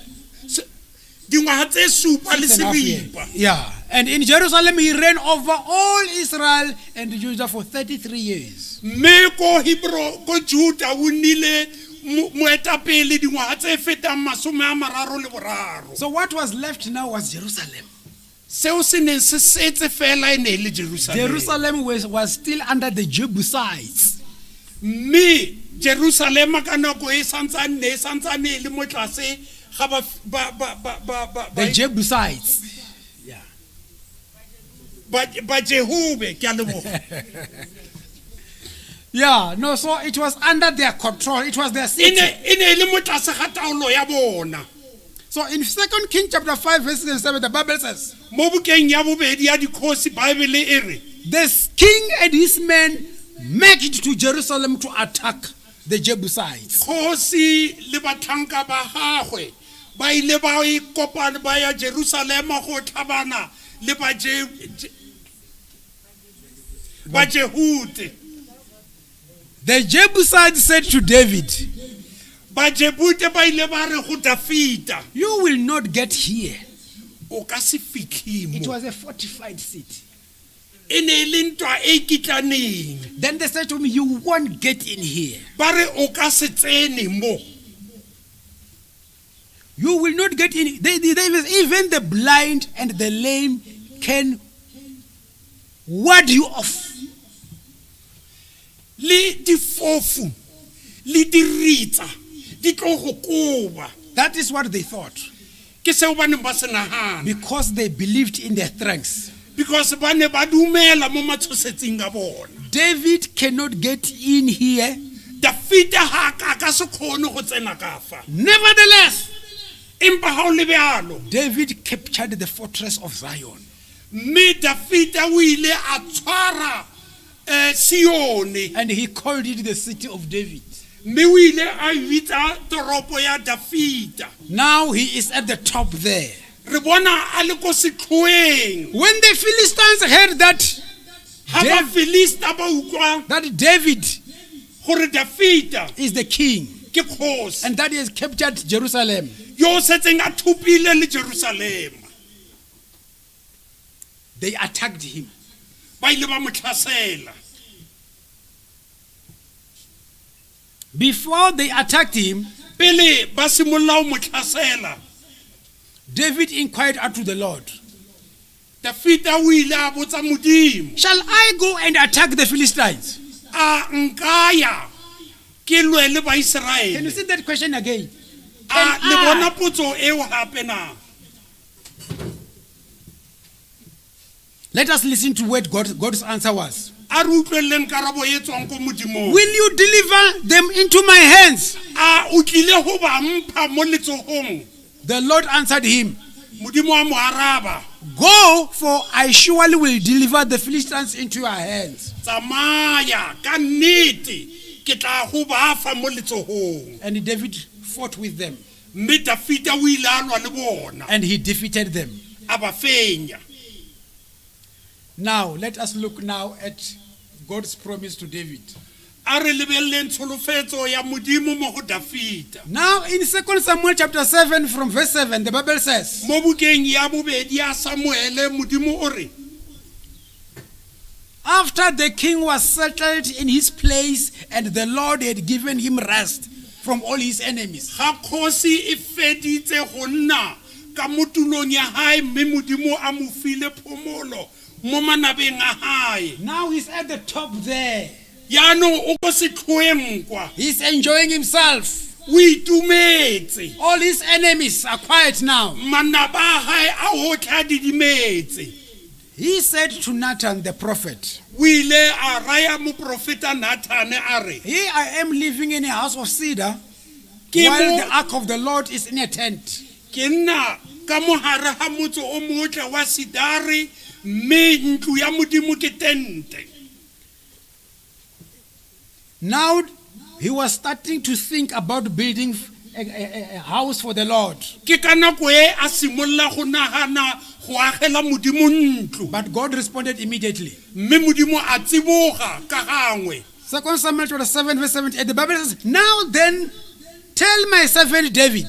dingwaga tse 7 le 6.5 years. seripa. Yeah. And in Jerusalem, he reigned over all Israel and Judah for 33 years. Mme ko Juda o nnile moetapele dingwaga tse fetang 33. So what was left now was Jerusalem. seo se neng se setse fela e ne e le Jerusalem Jerusalem was still under the Jebusites. mme Jerusalem ka nako e santsane e le mo tlase ga The Jebusites. ba Jehove ke a leboga Yeah, no, so it was under their control. It was their city. e ne e le mo tlase ga taolo ya bona. So in 2 Kings chapter 5 verse 7, the Bible says, Mo bukeng ya bobedi ya dikhosi Bible e re the king and his men marched to Jerusalem to attack the Jebusites. kgosi le batlhanka ba gagwe ba ile ba ikopana ba ya Jerusalem go tlhabana le ba Jehute. The Jebusites said to David, Ba Jebute ba ile ba re go Dafita you will not get here. o ka se fitlhe It mo. was a fortified city. E ne e le ntwa e kitlaneng Then they said to me, you won't get in here. ba re o ka se tsene mo. You will not get in. Even the blind and the lame can ward you off. Le difofu le diritsa di tlo go koba. That is what they thought. Ke seo ba neng ba se nagana Because they believed in their strengths. because ba ne ba dumela mo matshosetsing a bona. David cannot get in here. Dafita ha ka se kgone go tsena ka fa. Nevertheless, Empa ha o le bjalo David captured the fortress of Zion. mme Dafita o ile a tshwara Sione And he called it the city of David. mme o ile a bitsa toropo ya Dafita. Now he is at the top there. Re bona a le ko setlhoeng When the Philistines heard that ha ba Filista ba utlwa that David gore Dafita is the king ke kgosi and that he has captured Jerusalem, yo setseng a thupile le Jerusalem they attacked him. ba ile ba mo tlhasela. Before they attacked him, Pele ba simolla o mo tlhasela David inquired unto the Lord, Dafita o ile a botsa Modimo shall I go and attack the Philistines? a nkaya ke lwe le ba Can you Israele see that question again? a And le I- bona potso eo gape na. Let us listen to what God's answer was. A re utlweleng karabo e tswang ko Modimong. Will you deliver them into my hands? A o tlile go ba mpha mo letsogong. The Lord answered him, Modimo a mo araba, go, for I surely will deliver the Philistines into your hands. tsamaya ka nnete ke tla go ba fa mo letsogong. And David fought with them, Mme Dafita o ile a lwa le bona and he defeated them. a ba fenya. Now, let us look now at God's promise to David. A re lebelleng tsholofetso ya Modimo mo go Dafita. Now, in 2 Samuel chapter 7 from verse 7, the Bible says, Mo bukeng ya bobedi ya Samuele Modimo o re after the king was settled in his place and the Lord had given him rest from all his enemies. ga kgosi e feditse go nna ka motulong ya hae mme Modimo a mo file phomolo mo manabeng a hae. Now he's at the top there. Yaanong o ko setlhoeng kwa He's enjoying himself. o itumetse All his enemies are quiet now. manaba a hae a otlhe a didimetse. He said to Nathan the prophet, O ile a raya moprofeta Nathane a re here I am living in a house of cedar Ke while mo- the ark of the Lord is in a tent. ke nna ka mogare ga motse o motle wa sidari mme ntlo ya Modimo ke tente. Now he was starting to think about building a house for the Lord. Ke ka nako e a simolla go nagana go agela Modimo ntlo. But God responded immediately. Mme Modimo a tsiboga ka gangwe. 2 Samuel chapter 7 verse 78, the Bible says, now then, tell my servant David,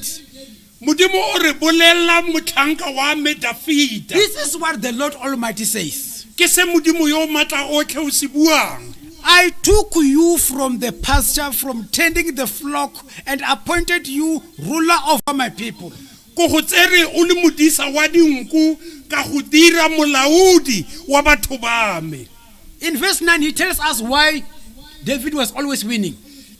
Modimo o re bolella motlhanka wa me Dafita. this is what the Lord Almighty says. Ke se Modimo yo matla otlhe o se buang. I took you from the pasture, from tending the flock, and appointed you ruler over my people. ko go tsere o le modisa wa dinku ka go dira molaodi wa batho ba me. In verse 9, he tells us why David was always winning.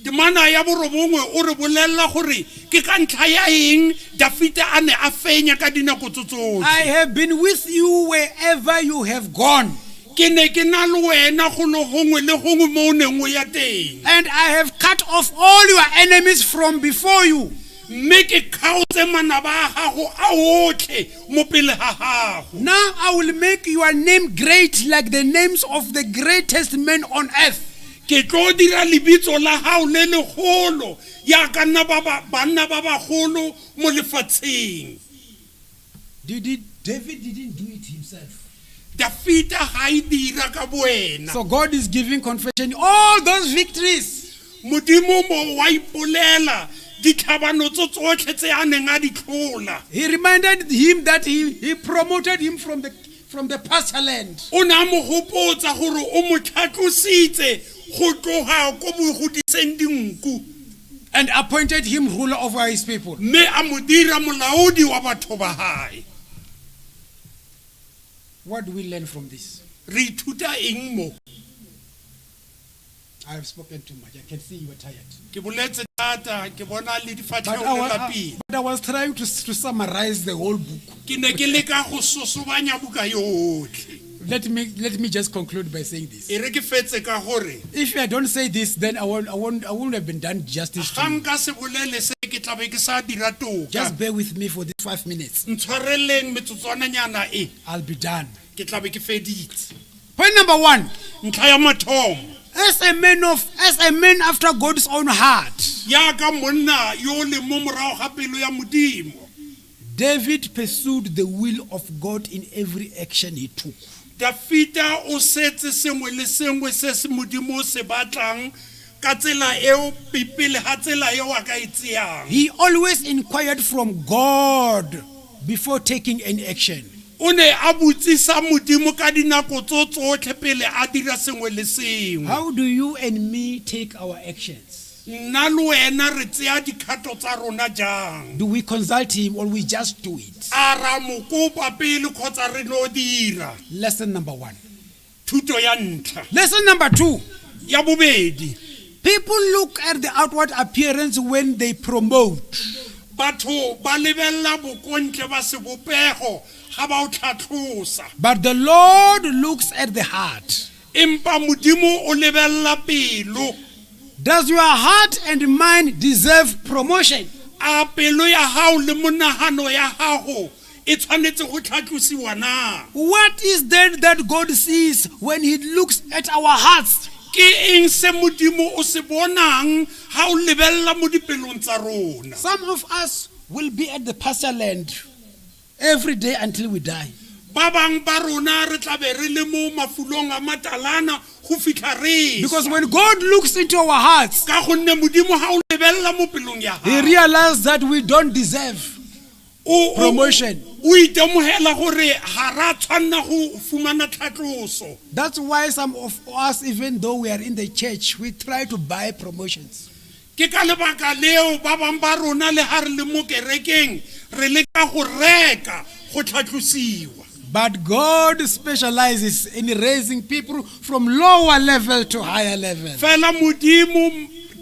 Temana ya borobongwe o re bolella gore ke ka ntlha ya eng Dafita a ne a fenya ka dinako tsotlhe. I have been with you wherever you have gone, Ke ne ke na le wena go lo gongwe le gongwe mo o neng o ya teng. and I have cut off all your enemies from before you. Mme ke kgaotse manaba a gago a otlhe mo pele ga gago. Now I will make your name great like the names of the greatest men on earth. Ke tlo dira lebitso la gago le legolo ya ka nna banna ba bagolo mo lefatsheng. David didn't do it himself. Dafita ga e dira ka boena. So God is giving confession, all those victories. Modimo mo wa ipolela ditlhabano tsotlhe tse a neng a di tlola. He reminded him that he promoted him from the pasture land. O ne a mo gopotsa gore o mo tlhatlositse go tloga ko bogodiseng dinku, And appointed him ruler over his people. mme a mo dira molaodi wa batho ba hae. What do we learn from this? Re ithuta eng mo? I have spoken too much. I can see you are tired. Ke boletse thata, ke bona le But difatlhego I, le wa- lapile. but I was trying to summarize the whole book. Ke ne ke leka go sosobanya buka yotlhe. Let me just conclude by saying this. E re ke fetse ka gore If I don't say this, then I won't have been done justice to ga you. nka se bolele se ke tla be ke sa dira toka. Just bear with me for these 5 minutes. Ntshwareleng metsotswananyana e, I'll be done. ke tla be ke feditse. Point number 1. Ntlha ya mathomo, As a man after God's own heart, yaka monna yo le mo morago ga pelo ya Modimo, David pursued the will of God in every action he took. Dafita o setse sengwe le sengwe se se Modimo o se batlang ka tsela eo pele ga tsela eo a ka e tseyang. He always inquired from God before taking any action. O ne a botsisa Modimo ka dinako tsotlhe pele a dira sengwe le sengwe. How do you and me take our actions? Nna le wena re tseya dikgato tsa rona jang? Do we consult him or we just do it? A ra mo kopa pele kgotsa re no dira? Lesson number 1. Thuto ya ntlha. Lesson number 2. Ya bobedi, People look at the outward appearance when they promote. batho ba lebella bokontle ba sebopego ga ba o tlhatlhosa, But the Lord looks at the heart. empa Modimo o lebella pelo. Does your heart and mind deserve promotion? A pelo ya hao le monagano ya gago e tshwanetse go tlhatlosiwa na? What is there that God sees when he looks at our hearts? Ke eng se Modimo o se bonang ha o lebella mo dipelong tsa rona? Some of us will be at the pasture land every day until we die. Ba bang ba rona re tla be re le mo mafulong a matalana go fitlha re Because when God looks into our hearts, ka gonne Modimo ha o lebella mo pelong ya he gago realizes that we don't deserve promotion. o itemogela gore ga ra tshwanna go fumana tlhatloso. That's why some of us, even though we are in the church, we try to buy promotions. Ke ka lebaka leo ba bang ba rona le ha re le mo kerekeng re leka go reka go tlhatlosiwa. But God specializes in raising people from lower level to higher level. Fela Modimo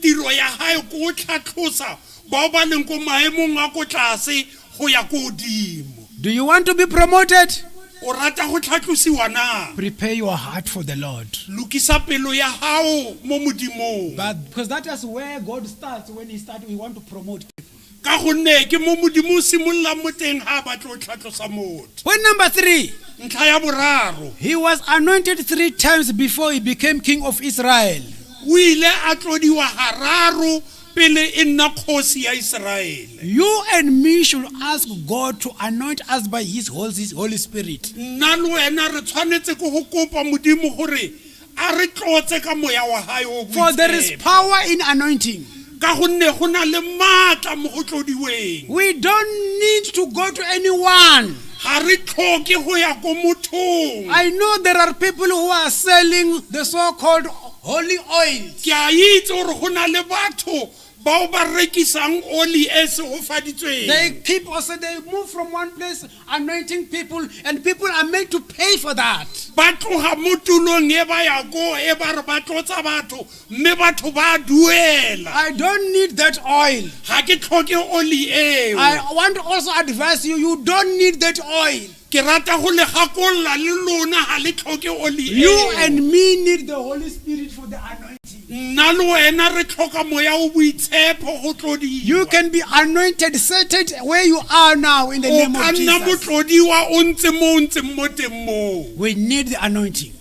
tiro ya hae ko tlhatlhosa ba ba leng ko maemong a ko tlase go ya ko godimo. Do you want to be promoted? O rata go tlhatlosiwa na? Prepare your heart for the Lord. Lokisa pelo ya hao mo Modimong. But because that is where God starts when we want to promote people. Ka gonne ke mo Modimo o simololang mo teng ha ba tlo tlhatlhosa motho. Point number 3. Ntlha ya boraro, He was anointed 3 times before he became king of Israel. o ile a tlodiwa hararo pele e nna kgosi ya Israele. You and me should ask God to anoint us by his Holy Spirit. Nna le wena re tshwanetse go go kopa Modimo gore a re tlotse ka moya wa hae o For there is boitshepo. power in anointing. Ka gonne go na le maatla mo go tlodiweng. We don't need to go to anyone. Ga re tlhoke go ya ko mothong. I know there are people who are selling the so-called holy oils. Ke a itse gore go na le batho bao ba rekisang oli e segofaditsweng They keep also, they move from one place, anointing people, and people are made to pay for that. ba tloga mo tulong e ba ya ko e ba re ba tlotsa batho mme batho ba duela I don't need that oil. ga ke tlhoke oli eo I want to also advise you, you don't need that oil. ke rata go le gakolola le lona ga le tlhoke oli You eo and me need the Holy Spirit for the anointing. nna le wena re tlhoka moya o boitshepo go tlodiwa You can be anointed, settled where you are now in the o name ka of nna Jesus. motlodiwa o ntse mo o ntseng mo teng moo We need the anointing.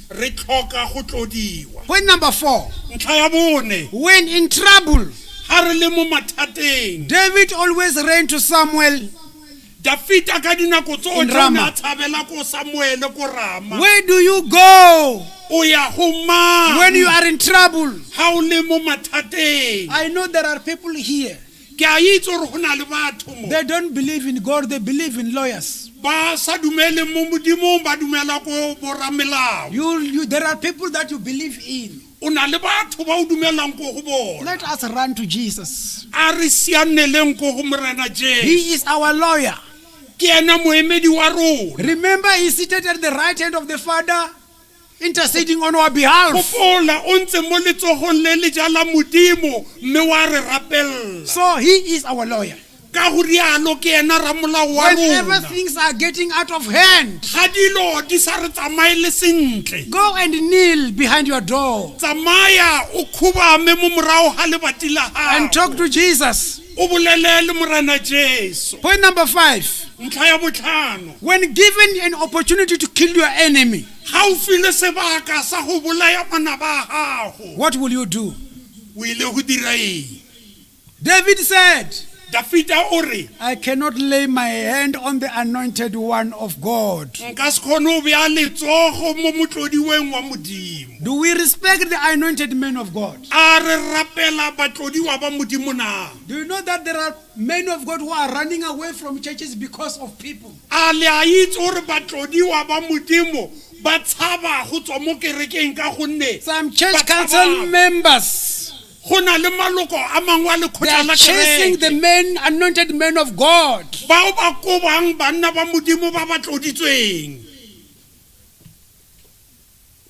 re tlhoka go tlodiwa Point number 4. ntlha ya bone When in trouble, ga re le mo mathateng David always ran to Samuel. dafita ka dinako In tsotlhe o ne Rama. a tshabela ko samuele ko rama Where do you go o ya go mang when you are in trouble? ga o le mo mathateng I know there are people here. ke a itse gore go na le batho mo They don't believe in God, they believe in lawyers. ba sa dumele mo modimong ba dumela ko boramelao There are people that you believe in. o na le batho ba o dumelang ko go bona Let us run to Jesus. a re sianeleng ko go morena jesu He is our lawyer. ke ena moemedi wa rona Remember, he is seated at the right hand of the Father, interceding on our behalf. gopola o ntse mo letsogong le le jala modimo mme wa re rapella So he is our lawyer. ka go rialo ke ena ramolao wa Whenever rona things are getting out of hand, ga dilo di sa re tsamaye le sentle go and kneel behind your door tsamaya o khubame mo morago ga lebati la and gago talk to Jesus. o bolele le morena jesu Point number 5. ntlha ya botlhano When given an opportunity to kill your enemy, ga o file sebaka sa go bolaya bana ba gago what will you do? o ile go dira eng David said, dafita o re I cannot lay my hand on the anointed one of God. nka se kgone o beya letsogo mo motlodiweng wa modimo Do we respect the anointed men of God? a re rapela batlodiwa ba modimo na Do you know that there are men of God who are running away from churches because of people? a le a itse gore batlodiwa ba modimo ba tshaba go tswa mo kerekeng ka gonne Some church ba tshaba- council members, go na le maloko a mangwe a they lekgotla are la chasing the kereke men, anointed men of God. bao ba kobang banna ba modimo ba ba tloditsweng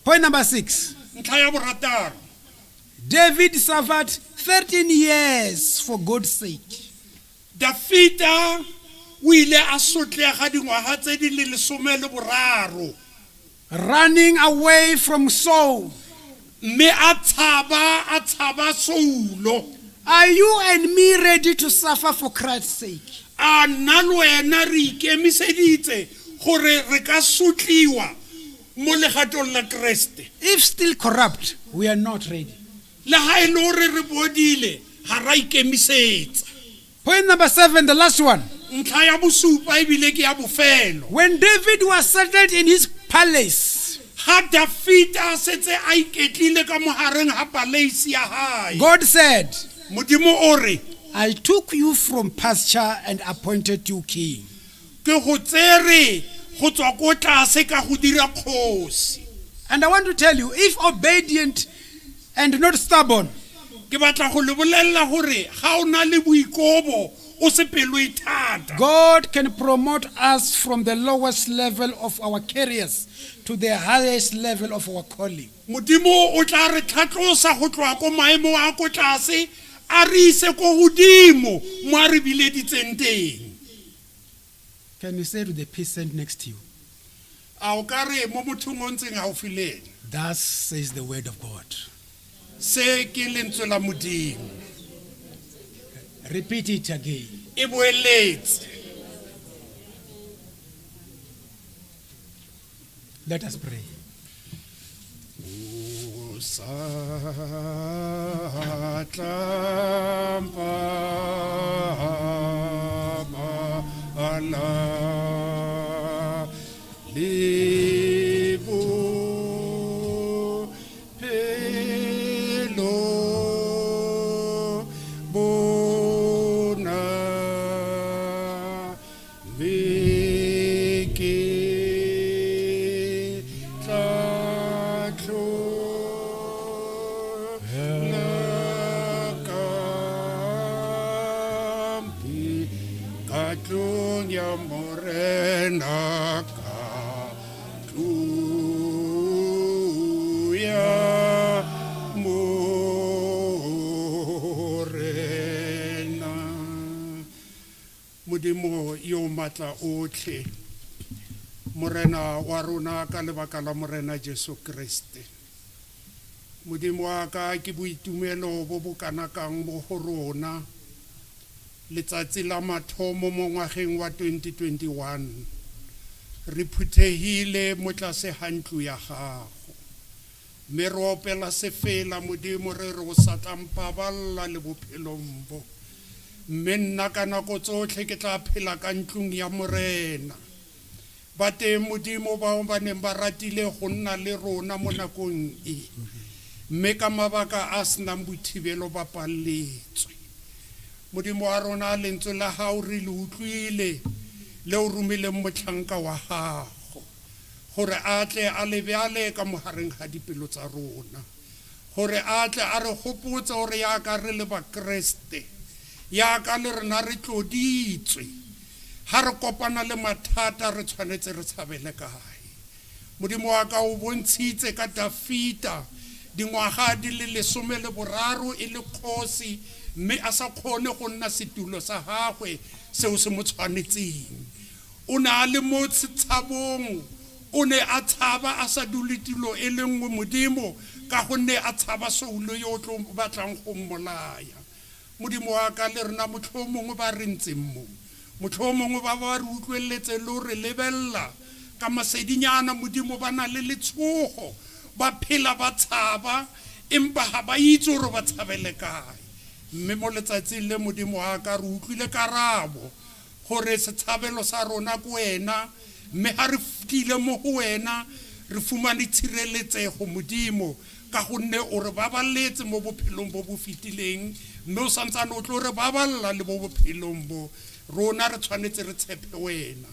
Point number 6. ntlha ya borataro David suffered 13 years for God's sake. dafita o ile a sotlega dingwaga tse di le 13 Running away from Saul. mme a tshaba Saulo Are you and me ready to suffer for Christ's sake? a nna le wena re ikemiseditse gore re ka sotliwa mo legatong la Kriste If still corrupt, we are not ready. le ha e le gore re bodile ga ra ikemisetsa Point number 7, the last one. ntlha ya bosupa ebile ke ya bofelo When David was settled in his palace, ga dafita a setse a iketlile ka mogareng ga palace ya gae God said, modimo o re I took you from pasture and appointed you king. ke go tsere go tswa ko tlase ka go dira kgosi And I want to tell you, if obedient and not stubborn, ke batla go le bolelela gore ga o na le boikobo o se pelo e thata God can promote us from the lowest level of our careers to the highest level of our calling. modimo o tla re tlhatlosa go tloa ko maemo a ko tlase a re ise ko godimo mo a re bileditseng teng Can you say to the person next to you, a o ka re mo mothong o ntseng gaufi le ena thus says the word of God. se ke lentswe la modimo Repeat it again. e boeletse Let us pray. o sa tlampa ana le bo pelo bona veke tlatlo naka tulong ya morena ka tuya morena. Modimo yo matla otlhe, morena wa rona ka lebaka la morena Jesu Kriste. Modimo wa ka ke boitumelo bo bokana kang mo go rona letsatsi la mathomo mo ngwageng wa 2021 re phuthehile mo tlase ga ntlo ya gago, mme re opela sefela Modimo re re o sa tlampaballa le bophelong bo, mme nna ka nako tsotlhe ke tla phela ka ntlong ya morena. Ba teng Modimo bao ba neng ba ratile go nna le rona mo nakong e, mme ka mabaka a senang bothibelo ba paletswe. Modimo wa rona lentswe la hao re le utlwile le o romileng motlhanka wa gago gore a tle a lebjale ka mohareng ga dipelo tsa rona, gore a tle a re gopotse gore yaka re le bakreste, yaka le rena re tloditswe, ha re kopana le mathata re tshwanetse re tshabele kae. Modimo wa ka o bontshitse ka Dafita dingwaga di le 13 e le kgosi, mme a sa kgone go nna setulo sa gagwe seo se mo tshwanetseng. O ne a le mo tshabong, o ne a tshaba a sa dule tilo e le nngwe Modimo, ka gonne a tshaba soulo yo tlo batlang go mmolaya. Modimo wa ka le rena motlhomongwe ba re ntseng mo, motlhomongwe ba ba re utlweletse le re lebella ka masedinyana Modimo ba na le letshogo, ba phela ba tshaba empa ha ba itse gore ba tshabele kae. Mme mo letsatsing le Modimo wa ka re utlwile karabo gore setshabelo sa rona ko wena, mme ha re fitile mo go wena re fumane tshireletsego Modimo, ka gonne o re baballetse mo bophelong bo bo fitileng, mme o santsane o tlo re baballa le bo bophelong bo. Rona re tshwanetse re tshepe wena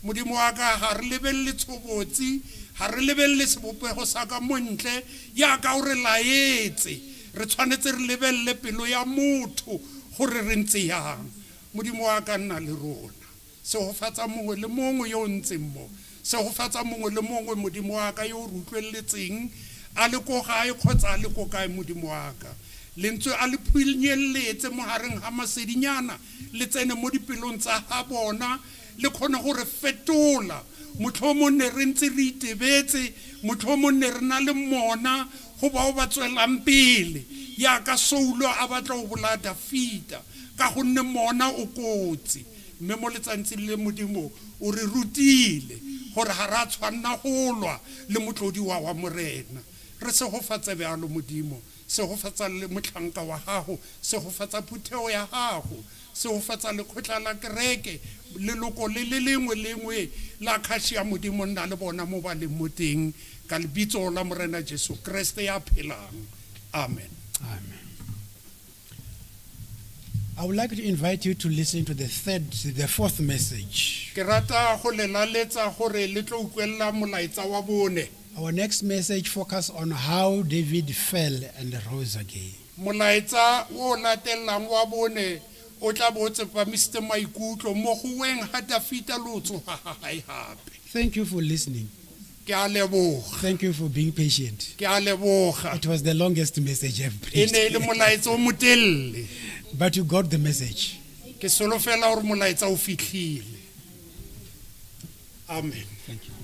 Modimo wa ka, ha re lebelle tshobotsi, ha re lebelle sebopego sa ka montle yaka o re laetse. Re tshwanetse re lebelle pelo ya motho gore re ntse yang. Modimo wa ka nna le rona, se go fatsa mongwe le mongwe yo ntseng mo, se go fatsa mongwe le mongwe Modimo wa ka yo re utlweletseng a le ko gae kgotsa a le ko kae Modimo wa ka. Lentswe a le phulnyelletse mo hareng ha masedinyana le tsene mo dipelong tsa ha bona, le khona gore fetola. Motlhomo ne re ntse re itebetse, motlhomo ne re na le mona go bao ba tswelang pele yaka Saulo a batla go bolaya Dafita, ka gonne mona o kotsi. Mme mo letsatsi le Modimo o re rutile gore ha ra tshwanna go lwa le motlodi wa morena. Re se go fatsa bjalo Modimo, se go fatsa le motlhanka wa gago, se go fatsa phuthego ya gago, se go fatsa le khotla la kereke le loko le lengwe la khashia Modimo nna le bona mo ba le moteng ka lebitso la morena Jesu Kriste ya phelang. Amen. Amen. I would like to invite you to listen to the fourth message. Ke rata go le laletsa gore le tlo utlwella molaetsa wa bone. Our next message focuses on how David fell and rose again. Molaetsa o latelang wa bone o tla bo tsepamisitse maikutlo mo go weng ha Dafita lo tsoga hape. Thank you for listening. Ke a leboga. Thank you for being patient. Ke a leboga. It was the longest message I've E preached. ne le molaetsa o motelle. But you got the message. Ke solofela gore molaetsa o fitlhile. Amen. Thank you.